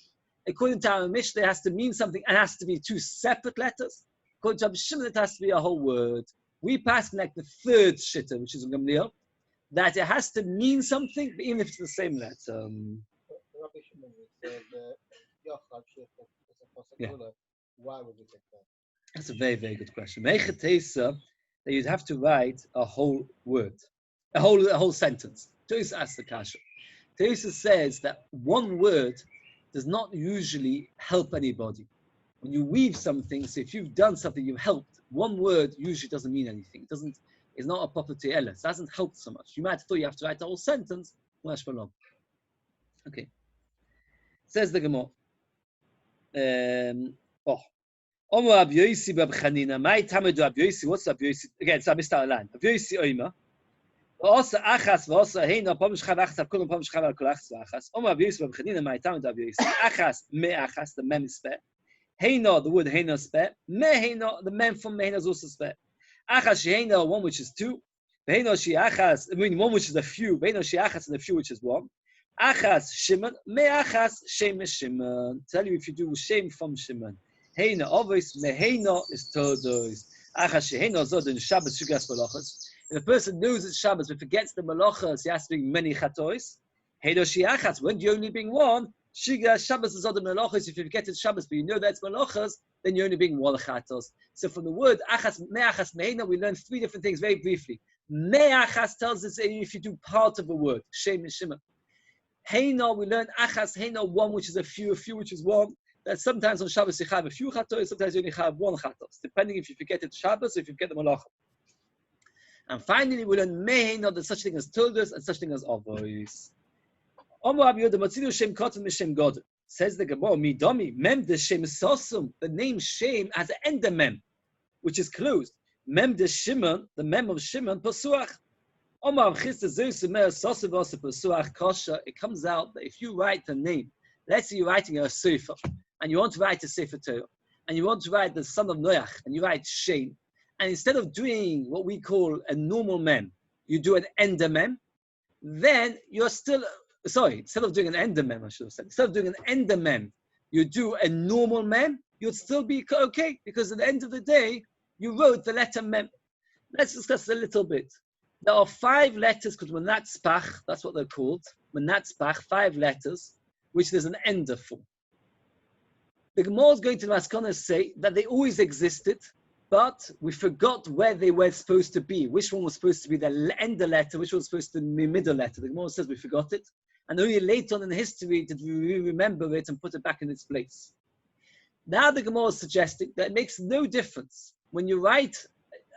According to our Mishnah, it has to mean something and it has to be 2 separate letters. According to Rabbi Shimon, it has to be a whole word. We pass like the 3rd shitta, which is Gamliel, that it has to mean something, but even if it's the same letter. Yeah. Why would you take that? That's a very, very good question. That you'd have to write a whole word, a whole sentence. Tosa asks the kasha. Tosa says that one word does not usually help anybody. When you weave something, so if you've done something, you've helped. One word usually doesn't mean anything. It's not a property element. It doesn't help so much. You might have thought you have to write the whole sentence. Okay. Says the Gemara. Omo Rav Yosi Bab Chanina. My time do Rav Yosi. What's Rav Yosi? Again, so I missed out a line. Rav Yosi Oima. V'osa achas v'osa heina pom shchav achas avkolom pom shchav al kol achas v'achas. Omo Rav Yosi Bab Chanina. My time do Rav Yosi. Achas me achas. The mem is spare. Heina, the word heina is spare. Me heina, the mem from heina is also spare. Achas sheheina, one which is 2. Heina she achas. I mean one which is a few. Heina she achas and a few which is 1. Achas Shimon. Me achas shem is Shimon. Tell you if you do shem from Shimon. Heina always meheina is todos. Achas sheheina zod in Shabbos shugas malachas. If a person knows it's Shabbos but forgets the malachas, he has to bring many chatois. Heina sheachas. When do you only bring 1? Shugas Shabbos is zod in malachas. If you forget it's Shabbos but you know that's malachas, then you only bring 1 chatos. So from the word achas meachas meheina, we learn 3 different things very briefly. Meachas tells us if you do part of a word. Shem and Shimon. Heina, we learn achas heina 1 which is a few which is 1. That sometimes on Shabbos you have a few chatos, sometimes you only have 1 chatos, depending if you forget it Shabbos or if you forget the malacha. And finally, we learn meheina, there's such thing as todos and such thing as avos. Says the Gemara, midami mem de shem sosum. The name Shem has an ender mem, which is closed. Mem de Shimon, the mem of Shimon, pasuach. It comes out that if you write the name, let's say you're writing a sefer, and you want to write a sefer Torah, and you want to write the son of Noach, and you write Shem, and instead of doing what we call a normal mem, you do an ender mem, then you're still, instead of doing an ender mem, I should have said, instead of doing an ender mem, you do a normal mem, you'd still be okay, because at the end of the day, you wrote the letter mem. Let's discuss a little bit. There are 5 letters called Manatzpach, that's what they're called. Manatzpach, 5 letters, which there's an ender for. The Gemara is going to Maskana say that they always existed, but we forgot where they were supposed to be. Which one was supposed to be the ender letter, which one was supposed to be the middle letter. The Gemara says we forgot it. And only later on in history did we remember it and put it back in its place. Now the Gemara is suggesting that it makes no difference. When you write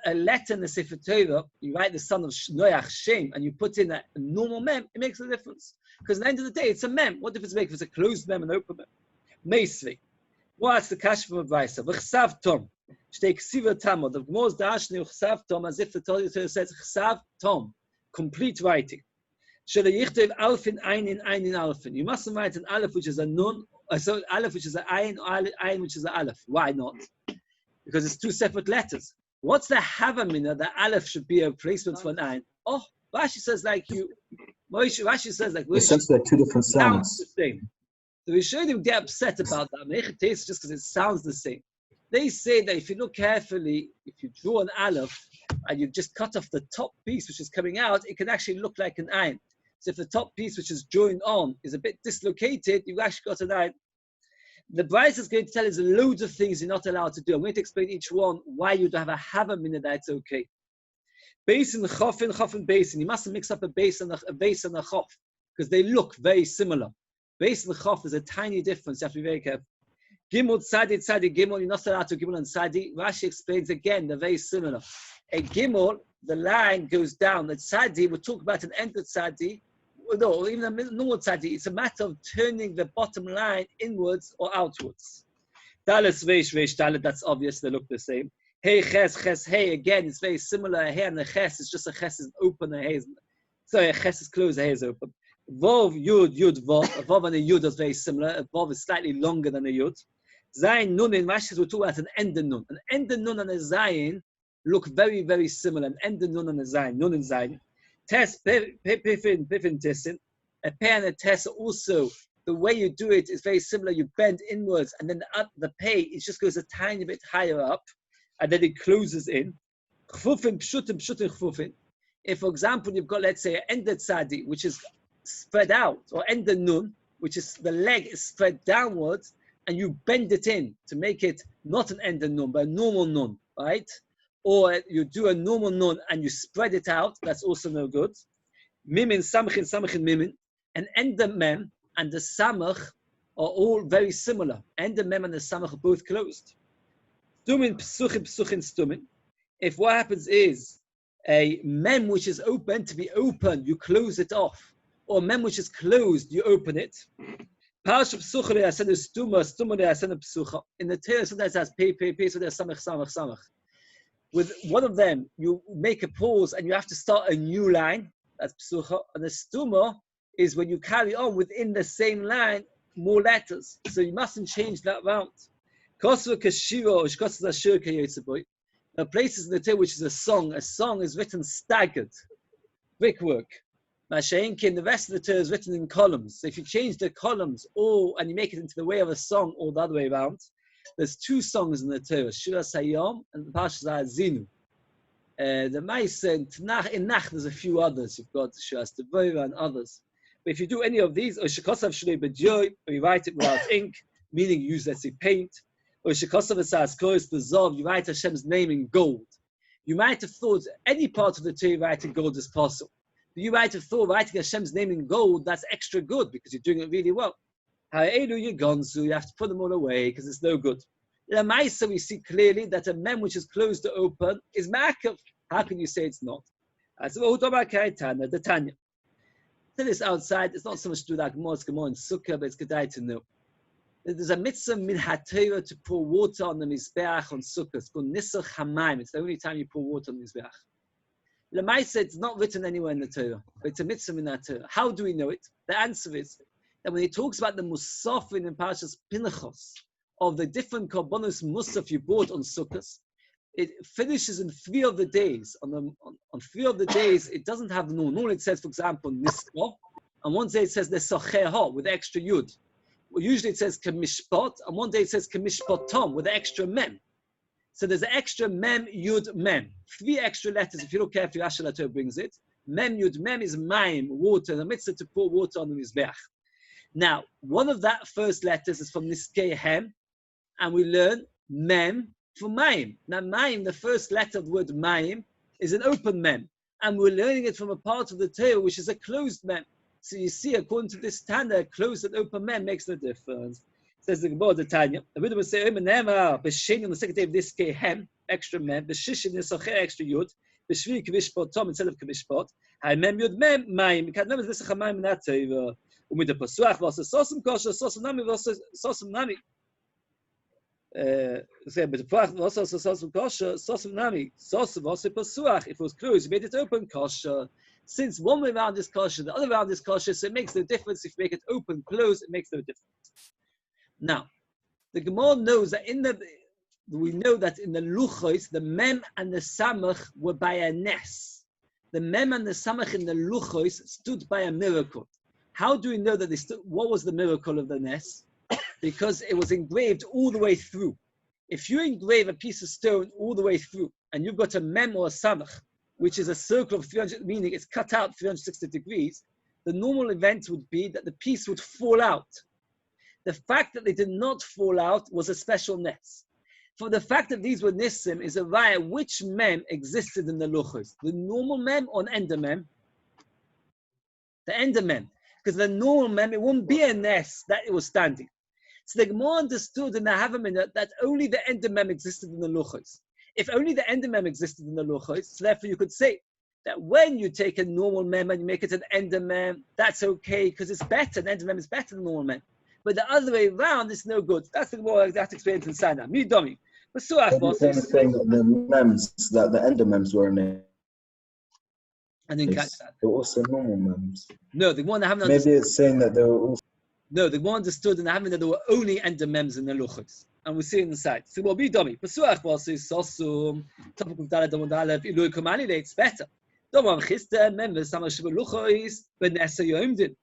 a letter in the Sefer Torah, you write the son of Noach, Shem, and you put in a normal mem, it makes a difference. Because at the end of the day, it's a mem. What difference does it make if it's a closed mem and open mem? Meisvi. What's the cash from a brisa? V'chsav tom. Shtei ksiva tamo. The Gemara is dashni v'chsav tom, as if the Torah says chsav tom, complete writing. Shele yichtev alfin einin alfin. You mustn't write an aleph which is a nun, so aleph which is an ayin, or ayin which is an aleph. Why not? Because it's 2 separate letters. What's the havamina that aleph should be a replacement for an ayin? Oh, Rashi says like you. Rashi says like. Essentially, they're 2 different sounds. The same. So we shouldn't get upset about that. Just because it sounds the same. They say that if you look carefully, if you draw an aleph and you just cut off the top piece which is coming out, it can actually look like an ayin. So if the top piece which is joined on is a bit dislocated, you've actually got an ayin. The Bryce is going to tell us loads of things you're not allowed to do. I'm going to explain each one why you don't have a minute that it's okay. Basin, chofin, basin. You mustn't mix up a base and a base and a chof because they look very similar. Base and chof is a tiny difference. You have to be very careful. Gimel, tzadi, gimel. You're not allowed to gimel and tzadi. Rashi explains again, they're very similar. A gimel, the line goes down. The tzadi, we'll talk about an end of tzadi. No, even a normal tzadi, it's a matter of turning the bottom line inwards or outwards. Dalet, veish, dalet, that's obvious, they look the same. Hey, ches, hey, again, it's very similar. A hey and a ches, it's just a ches is open, a hey is, sorry, a ches is closed, a hey is open. Vov, yud, vov. A vov and a yud is very similar. A vov is slightly longer than a yud. Zayin, nun, in Rashi, we're talking about an ender nun. An ender nun and a zayin look very, very similar. An ender nun and a zayin, nun and zayin. Tes, pifin, tessin. A pay and a tes also, the way you do it is very similar. You bend inwards and then the pay, it just goes a tiny bit higher up and then it closes in. Chfufin, chfufin. If, for example, you've got, let's say, an ender tzadi, which is spread out, or ender nun, which is the leg is spread downwards, and you bend it in to make it not an ender nun, but a normal nun, right? Or you do a normal nun and you spread it out, that's also no good. Mimin, samachin, mimin. An ender mem and the samach are all very similar. Ender mem and the samach are both closed. Stumin, psuchin, stumin. If what happens is a mem which is open to be open, you close it off. Or mem which is closed, you open it. In the Torah, sometimes it has pay, so there's samach. With one of them, you make a pause and you have to start a new line. That's psucha. And the stuma is when you carry on within the same line, more letters. So you mustn't change that round. There are places in the Torah which is a song. A song is written staggered, brickwork. In the rest of the Torah is written in columns. So if you change the columns and you make it into the way of a song or the other way around, there's 2 songs in the Torah, Shiur Sayom and the Parshas Zinu. The Maisa in Nach, there's a few others. You've got Shiur Devorah and others. But if you do any of these, or Shekosav Shnei B'Joy, or you write it without ink, meaning you use, let's say, paint, or Shekosav Esas Kois B'Zov, you write Hashem's name in gold. You might have thought any part of the Torah you write in gold is possible. But you might have thought writing Hashem's name in gold, that's extra good because you're doing it really well. You have to put them all away because it's no good. La Maisa, we see clearly that a mem which is closed to open is ma'akav. How can you say it's not? The Tanya. To this outside, it's not so much to do that Gemara and Sukkah, but it's Kedai to know. There's a mitzvah min haTorah to pour water on the Mizbeach on Sukkah. It's called Nisach Hamayim. It's the only time you pour water on the Mizbeach. La Maisa, it's not written anywhere in the Torah, but it's a mitzvah min haTorah. How do we know it? The answer is that when he talks about the Musafin in Parshas Pinchas, of the different Korbanos Musaf you brought on Sukkot, it finishes in 3 of the days. On 3 of the days, it doesn't have nun. Normally it says, for example, Niskov, and one day it says Nesacheha with extra yud. Well, usually it says kamishpot, and one day it says kamishpotom with the extra mem. So there's an extra mem, yud, mem. 3 extra letters. If you look carefully, Rashi Lato brings it. Mem, yud, mem is maim, water. The mitzvah to pour water on the mizbeach. Now, one of that first letters is from Niskei Hem, and we learn mem for maim. Now, maim, the first letter of the word maim, is an open mem, and we're learning it from a part of the Torah which is a closed mem. So you see, according to this standard, closed and open mem makes no difference. Says the Gemara, the Tanya. The Buddha will say, "B'shin on the second day of Niskei Hem, extra mem. B'shishin nisocher, extra yud. B'shvi k'vishpot tom instead of k'vishpot. Hay mem yud mem maim. You can't remember this is a maim in that Torah. With the pasuach v'asa sosum kosher, sosum nami v'asa sosum nami. Say, but the pasuach v'asa sosum kosher, sosum nami, sosum v'asa pasuach. If it was closed, you made it open kosher. Since one way around is kosher, the other round is kosher, so it makes no difference. If you make it open, closed, it makes no difference. Now, the Gemara knows that we know that in the luchos, the mem and the samach were by a nes. The mem and the samach in the luchos stood by a miracle. How do we know that they stood? What was the miracle of the nes? Because it was engraved all the way through. If you engrave a piece of stone all the way through, and you've got a mem or a samach, which is a circle of 300, meaning it's cut out 360 degrees, the normal event would be that the piece would fall out. The fact that they did not fall out was a special nes. For the fact that these were nisim is a raya which mem existed in the luchos, the normal mem or an ender mem? The ender mem. Because the normal mem, it wouldn't be a nes that it was standing. So the Gemara understood in the Havamina that only the ender mem existed in the luchos. If only the ender mem existed in the luchos, so therefore you could say that when you take a normal mem and you make it an ender mem, that's okay because it's better. An ender mem is better than normal mem. But the other way around is no good. That's the Gemara that explains in Sana. Me domi. But so saying that the mems, that the ender mems were in it. I didn't catch that. They were also normal mems. No, the one that haven't Maybe understood. it's saying that they were also. No, the one understood and having that there were only ender mems in the luchos. And we see it in the side. So well, be dummy. Pasuach was sosum, topic of Dala Damodalev, Ilui Komani, it's better. Domam Chista, members, Samash Luchos, but Nessa Yomdin.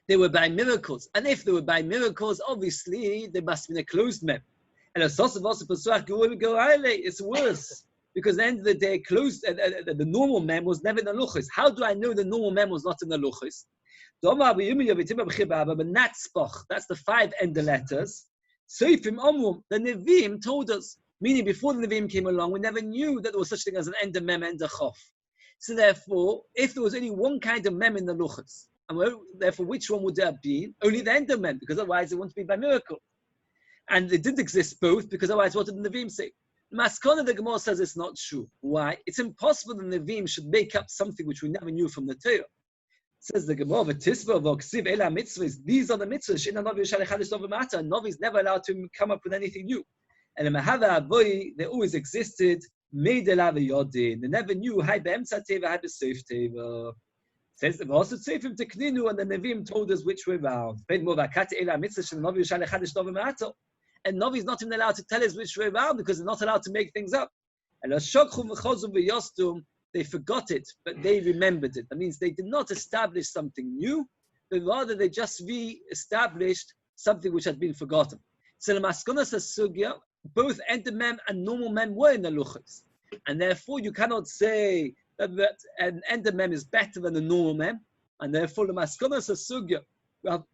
They were by miracles. And if they were by miracles, obviously, there must have been a closed mem. And a sosum also Pasuach, it's worse. Because at the end of the day, closed, the normal mem was never in the luchos. How do I know the normal mem was not in the luchos? That's the 5 ender letters. Seifim Omum, the Nevi'im told us, meaning before the Nevi'im came along, we never knew that there was such a thing as an ender mem, ender chof. So therefore, if there was only one kind of mem in the luchos, and therefore which one would there be? Only the ender mem, because otherwise it wouldn't be by miracle. And it didn't exist both, because otherwise what did the Nevi'im say? Maskona, the Gemara says it's not true. Why? It's impossible the Nevi'im should make up something which we never knew from the Torah. Says the Gemara, "V'tisva v'oksiv ela mitzvahs." These are the mitzvahs. She'ina novi yishal echad l'shtov v'mata. Novi is never allowed to come up with anything new. And the mahava avoy, they always existed. Made ela v'yodin. They never knew hay be'emtza teva, hay be'soif teva. Says the also tzefim tekninu, and the Nevi'im told us which way round. Ben mo v'akat ela mitzvah she'ina novi yishal echad l'shtov v'mata. And novi is not even allowed to tell us which way round because they're not allowed to make things up. And shokchum v'chozum v'yostum. They forgot it, but they remembered it. That means they did not establish something new, but rather they just re-established something which had been forgotten. So the Maskonas Sugya, both ender mem and normal mem were in the luchos. And therefore you cannot say that an ender mem is better than a normal mem. And therefore the Maskonas Sugya, well,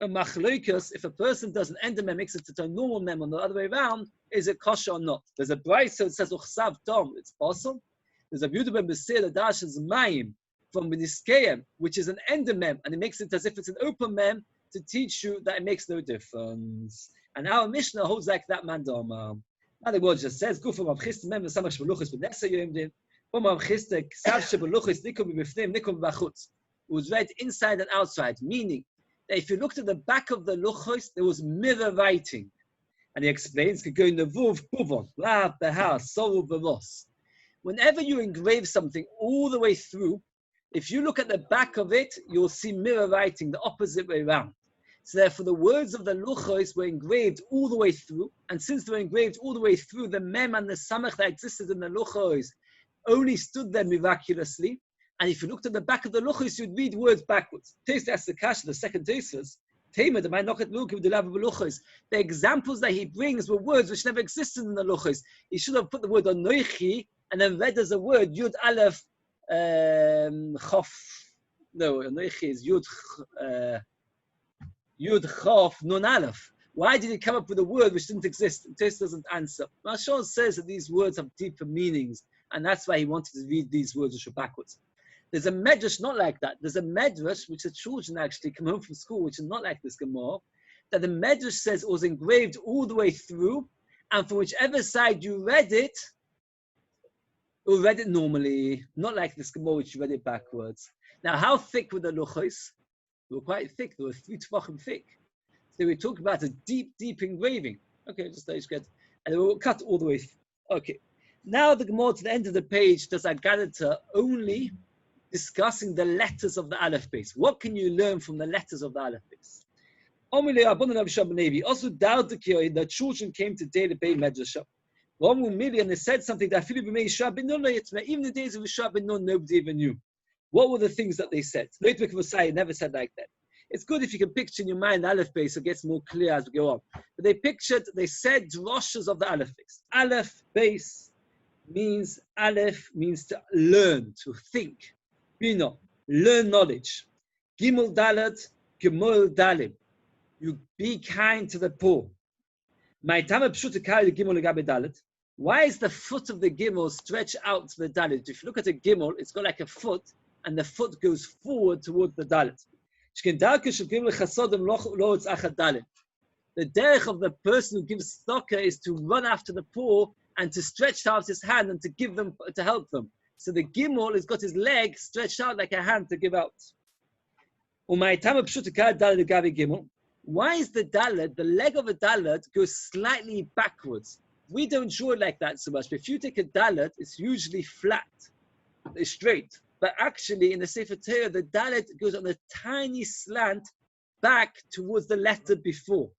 a machlokas, if a person does an ender mem, makes it to a normal mem on the other way around, is it kosher or not? There's a brayso that says uchsav tom, it's possible. There's a beautiful Besir that dashes Mayim from Beniskeim, which is an ender mem, and it makes it as if it's an open mem to teach you that it makes no difference. And our Mishnah holds like that mandama. Now the word just says, "Gufam avchist mem v'samach shbeluchos b'nesa yomdim, v'am avchist ksav shebeluchos nikum b'bifnim nikum b'achutz." It was read inside and outside, meaning that if you looked at the back of the luchos, there was mirror writing, and he explains, "Kegoin nevuv puvon lav behar soru b'ros." Whenever you engrave something all the way through, if you look at the back of it, you'll see mirror writing the opposite way around. So therefore, the words of the luchos were engraved all the way through, and since they were engraved all the way through, the mem and the samach that existed in the luchos only stood there miraculously. And if you looked at the back of the luchos, you'd read words backwards. Taste as the kasha, the second Tosfos, The examples that he brings were words which never existed in the luchos. He should have put the word anoichi and then read as a word Yud Aleph Chof. No, anoichi is Yud Chof Nun Aleph. Why did he come up with a word which didn't exist? This doesn't answer. Mashal says that these words have deeper meanings, and that's why he wanted to read these words which are backwards. There's a medrash not like that. There's a medrash which the children actually come home from school, which is not like this Gemara, that the medrash says it was engraved all the way through, and from whichever side you read it normally, not like this Gemara which you read it backwards. Now, how thick were the luchos? They were quite thick. They were 3 tefachim thick. So we talk about a deep, deep engraving. Okay, just get, and they were cut all the way. Okay. Now the Gemara to the end of the page does Agadata only discussing the letters of the Aleph base. What can you learn from the letters of the Aleph base? Also, the children came to day the Beit Medrash. And they said something that even the days of Yeshua ben Nun, nobody even knew. What were the things that they said? Never said like that. It's good if you can picture in your mind the Aleph base, so it gets more clear as we go on. But they said droshes of the Aleph base. Aleph base means to learn, to think. Bino, learn knowledge. Gimel Dalet, Gemol Dalim. You be kind to the poor. Why is the foot of the Gimel stretched out to the Dalet? If you look at a Gimel, it's got like a foot, and the foot goes forward towards the Dalet. The derech of the person who gives tzedakah is to run after the poor and to stretch out his hand and to give them, to help them. So the Gimel has got his leg stretched out like a hand to give out. Why is the Dalet, the leg of a Dalet goes slightly backwards? We don't draw it like that so much, but if you take a Dalet, it's usually flat, it's straight. But actually, in the Sefer Torah, the Dalet goes on a tiny slant back towards the letter before.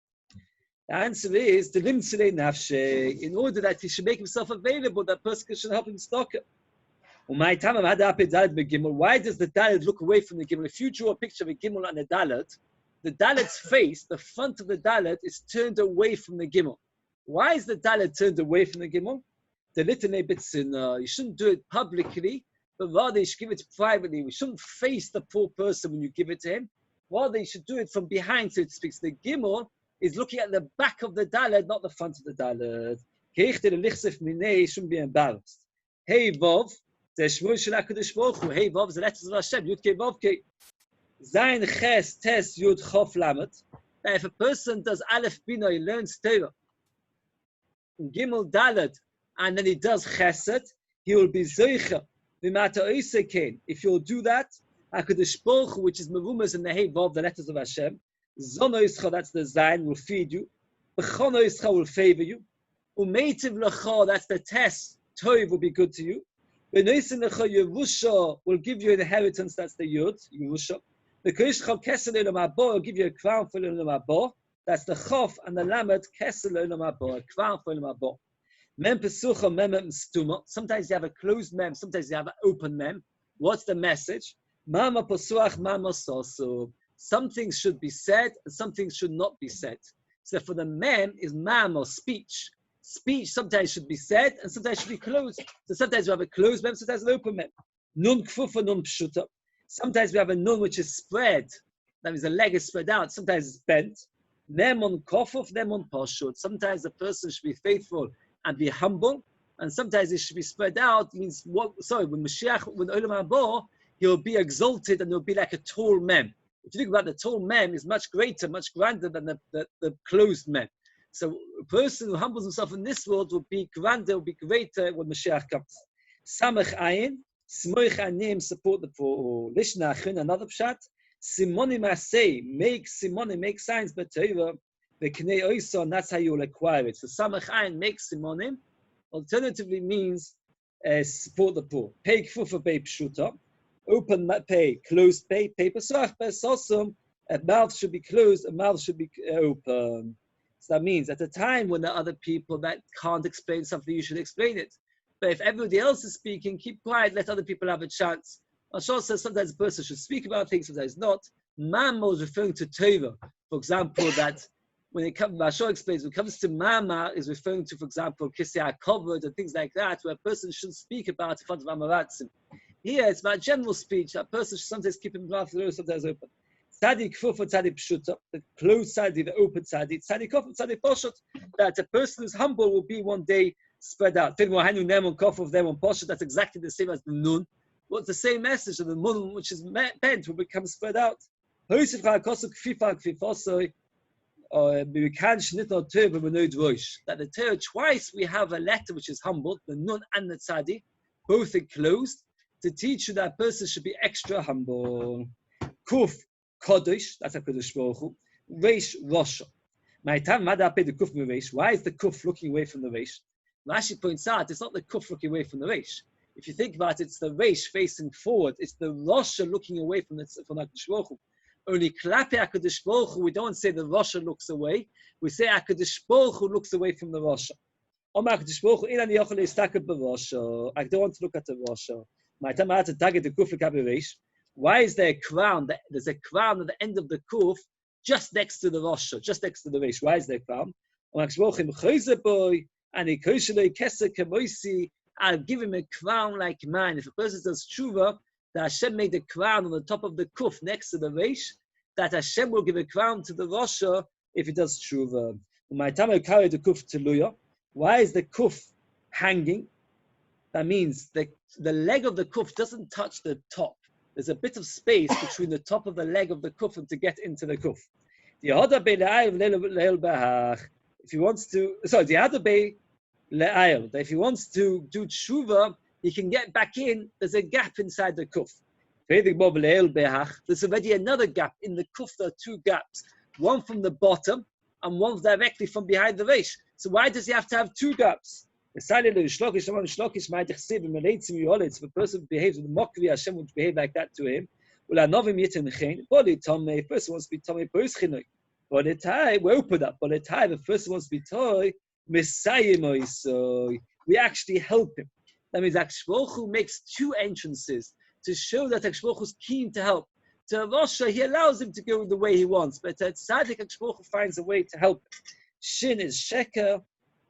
The answer is, in order that he should make himself available, that person should help him stock it. Why does the Dalet look away from the Gimel? If you draw a picture of a Gimel and a the Dalet's face, the front of the Dalet, is turned away from the Gimel. Why is the Dalet turned away from the Gimel? You shouldn't do it publicly, but rather you should give it privately. We shouldn't face the poor person when you give it to him. Rather, you should do it from behind, so to speak. So the Gimel is looking at the back of the Dalet, not the front of the Dalet. Shouldn't be embarrassed. Hey Vov, the Shmuel Shel HaKadosh Baruch Hu. Hey Vov, the letters of Hashem. Yud Kei Vov Kei. Zayin Ches Tes Yud Chof Lamet. That if a person does Aleph Bina, he learns Torah, Gimel Dalet, and then he does Chesed, he will be Zoicha. If you'll do that, HaKadosh Baruch Hu, which is Merumas in the Hey Vav, the letters of Hashem, Zono Yischa, that's the Zayin, will feed you. Bechono Yischa will favor you. Umeitiv Lecha, that's the test, Tov will be good to you. Benoisin Lecha Yerusha will give you an inheritance, that's the Yud, Yerusha. Bekoishcha Kesel Elam Haba will give you a crown for Elam Haba, that's the Chof, and the Lamed Kesel Elam Haba, a crown for Elam Haba. Mem pesucha mem stuma. Sometimes you have a closed mem, sometimes you have an open mem. What's the message? Mama pesuach, mama sosu. Some things should be said and some things should not be said. So for the mem is mam or speech. Speech sometimes should be said and sometimes should be closed. So sometimes we have a closed mem, sometimes an open mem. Nun kfufa, nun pshuta. Sometimes we have a nun which is spread. That means the leg is spread out. Sometimes it's bent. Nem on kofuf, nem on pashut. Sometimes the person should be faithful and be humble, and sometimes it should be spread out. Means what? Sorry, when Mashiach, when Olam Haba, he'll be exalted and he'll be like a tall mem. If you think about the tall mem, is much greater, much grander than the closed mem. So a person who humbles himself in this world will be grander, will be greater when Mashiach comes. Samach ayin, smoich anim, support the poor. Lishna achun, another pshat. Simonim asay, make simonim, make signs, but Torah. The Knei Oisa, and that's how you'll acquire it. So Samach Ayin makes simonim, alternatively means support the poor. Pay kfufa pay pshuta, open pay, closed pay, pay pesach, pesosum, a mouth should be closed, a mouth should be open. So that means at a time when there are other people that can't explain something, you should explain it. But if everybody else is speaking, keep quiet, let other people have a chance. Mashal says sometimes a person should speak about things, sometimes not. Mammo is referring to Torah. For example, that when it comes, Mashal explains, when it comes to Mama, is referring to, for example, Kisei HaKavod and things like that, where a person shouldn't speak about in front of Amaratzim. Here, it's about general speech. A person should sometimes keep his mouth closed, sometimes open. Tzadi Kfuf or Tzadi Pshuta, the closed Tzadi, the open Tzadi. Tzadi Kfuf, Tzadi Poshut, that a person who's humble will be one day spread out. That's exactly the same as the Nun. What's the same message of the Nun, which is bent, will become spread out. That the Torah, twice we have a letter which is humble, the Nun and the Tzadi, both enclosed, to teach you that a person should be extra humble. Kuf Kodesh, that's a Kodesh Baruch Hu. Reish Rosha. Why is the Kuf looking away from the Reish? Rashi points out it's not the Kuf looking away from the Reish. If you think about it, it's the Reish facing forward. It's the Rosha looking away from HaKadosh Baruch Hu. Only Klape HaKadosh Baruch Hu, we don't say the Rosha looks away. We say HaKadosh Baruch Hu looks away from the Rosha. I don't want to look at the Rosha. Why is there a crown? There's a crown at the end of the kuf, just next to the Rosha, just next to the Reish. Why is there a crown? I'll give him a crown like mine. If a person does tshuva, that Hashem made a crown on the top of the kuf next to the Reish, that Hashem will give a crown to the Rosha if he does tshuva. Why is the kuf hanging? That means the leg of the kuf doesn't touch the top. There's a bit of space between the top of the leg of the kuf and to get into the kuf. If he wants to, if he wants to do tshuva, he can get back in. There's a gap inside the kuf. There's already another gap in the kuf. There are two gaps, one from the bottom and one directly from behind the reish. So why does he have to have two gaps? If a person behaves with mockery, Hashem would behave like that to him. A person wants to be tomei poischinoi. We open up. But if a person wants to be toy, we actually help him. That means HaKadosh Baruch Hu makes two entrances to show that HaKadosh Baruch Hu is keen to help. To Rosha, he allows him to go the way he wants, but at Tzaddik, HaKadosh Baruch Hu finds a way to help him. Shin is sheker,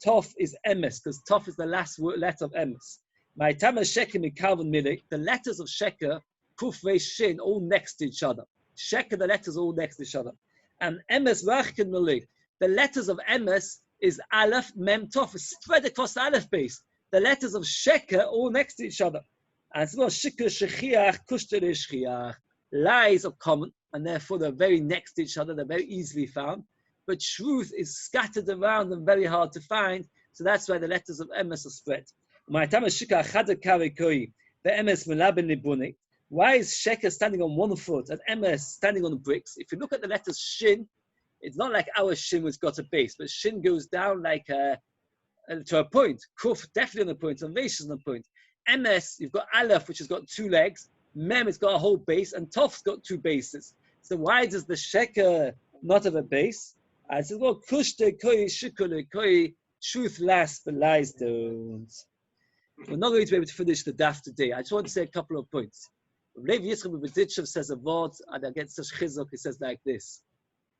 Tov is emes, because Tov is the last letter of emes. The letters of sheker, Kuf, Reish, Shin, all next to each other. Sheker, the letters all next to each other. And emes, Rachkin, Malik, the letters of emes is Aleph, Mem, Tov, spread across the Aleph base. The letters of sheker all next to each other. And it's well, shikr, shechiach, kushter, shechiach. Lies are common, and therefore they're very next to each other, they're very easily found. But truth is scattered around and very hard to find, so that's why the letters of emes are spread. Why is sheker standing on one foot and emes standing on the bricks? If you look at the letters shin, it's not like our shin which got a base, but shin goes down like to a point. Kuf definitely on the point, and reish is on the point. Emes, you've got aleph, which has got two legs. Mem has got a whole base, and Tov's got two bases. So why does the sheker not have a base? I said, well, kushte koi shikule koi, truth lasts, but lies don't. We're not going to be able to finish the daf today. I just want to say a couple of points. Rav Yitzchak B'Beditchev says a word, and I get such chizuk, he says like this.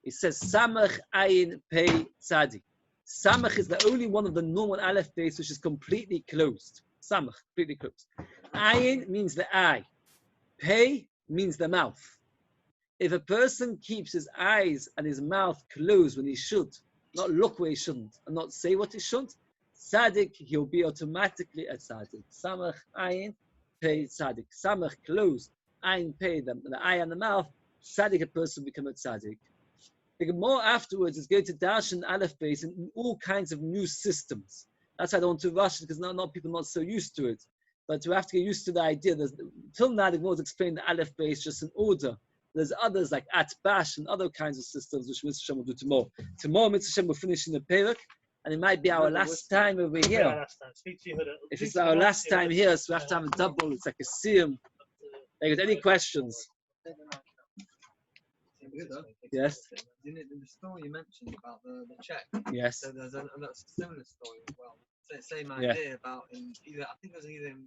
He says, Samach ayin pei tzadi. Samach is the only one of the normal aleph base which is completely closed. Samach, completely closed. Ayin means the eye. Pei means the mouth. If a person keeps his eyes and his mouth closed when he should, not look where he shouldn't, and not say what he should, tzaddik, he'll be automatically a tzaddik. Samach, ayin, pei, tzaddik. Samach, closed, ayin, pei, the eye and the mouth, tzaddik, a person become a tzaddik. The Gemara afterwards is going to dash an aleph base in all kinds of new systems. That's why I don't want to rush it, because not people are not so used to it. But we have to get used to the idea. Till now, the Gemara has explained the aleph base just in order. There's others like Atbash and other kinds of systems which Mr. Shem will do tomorrow. Tomorrow, Mr. Shem will finish in the Perek, and it might be our last time over here. If it's our last time here, so we have to have a double. It's like a siyum. Any questions? Yes. In the story you mentioned about the check. Yes. So there's a similar story as well. Same idea about I think it was either in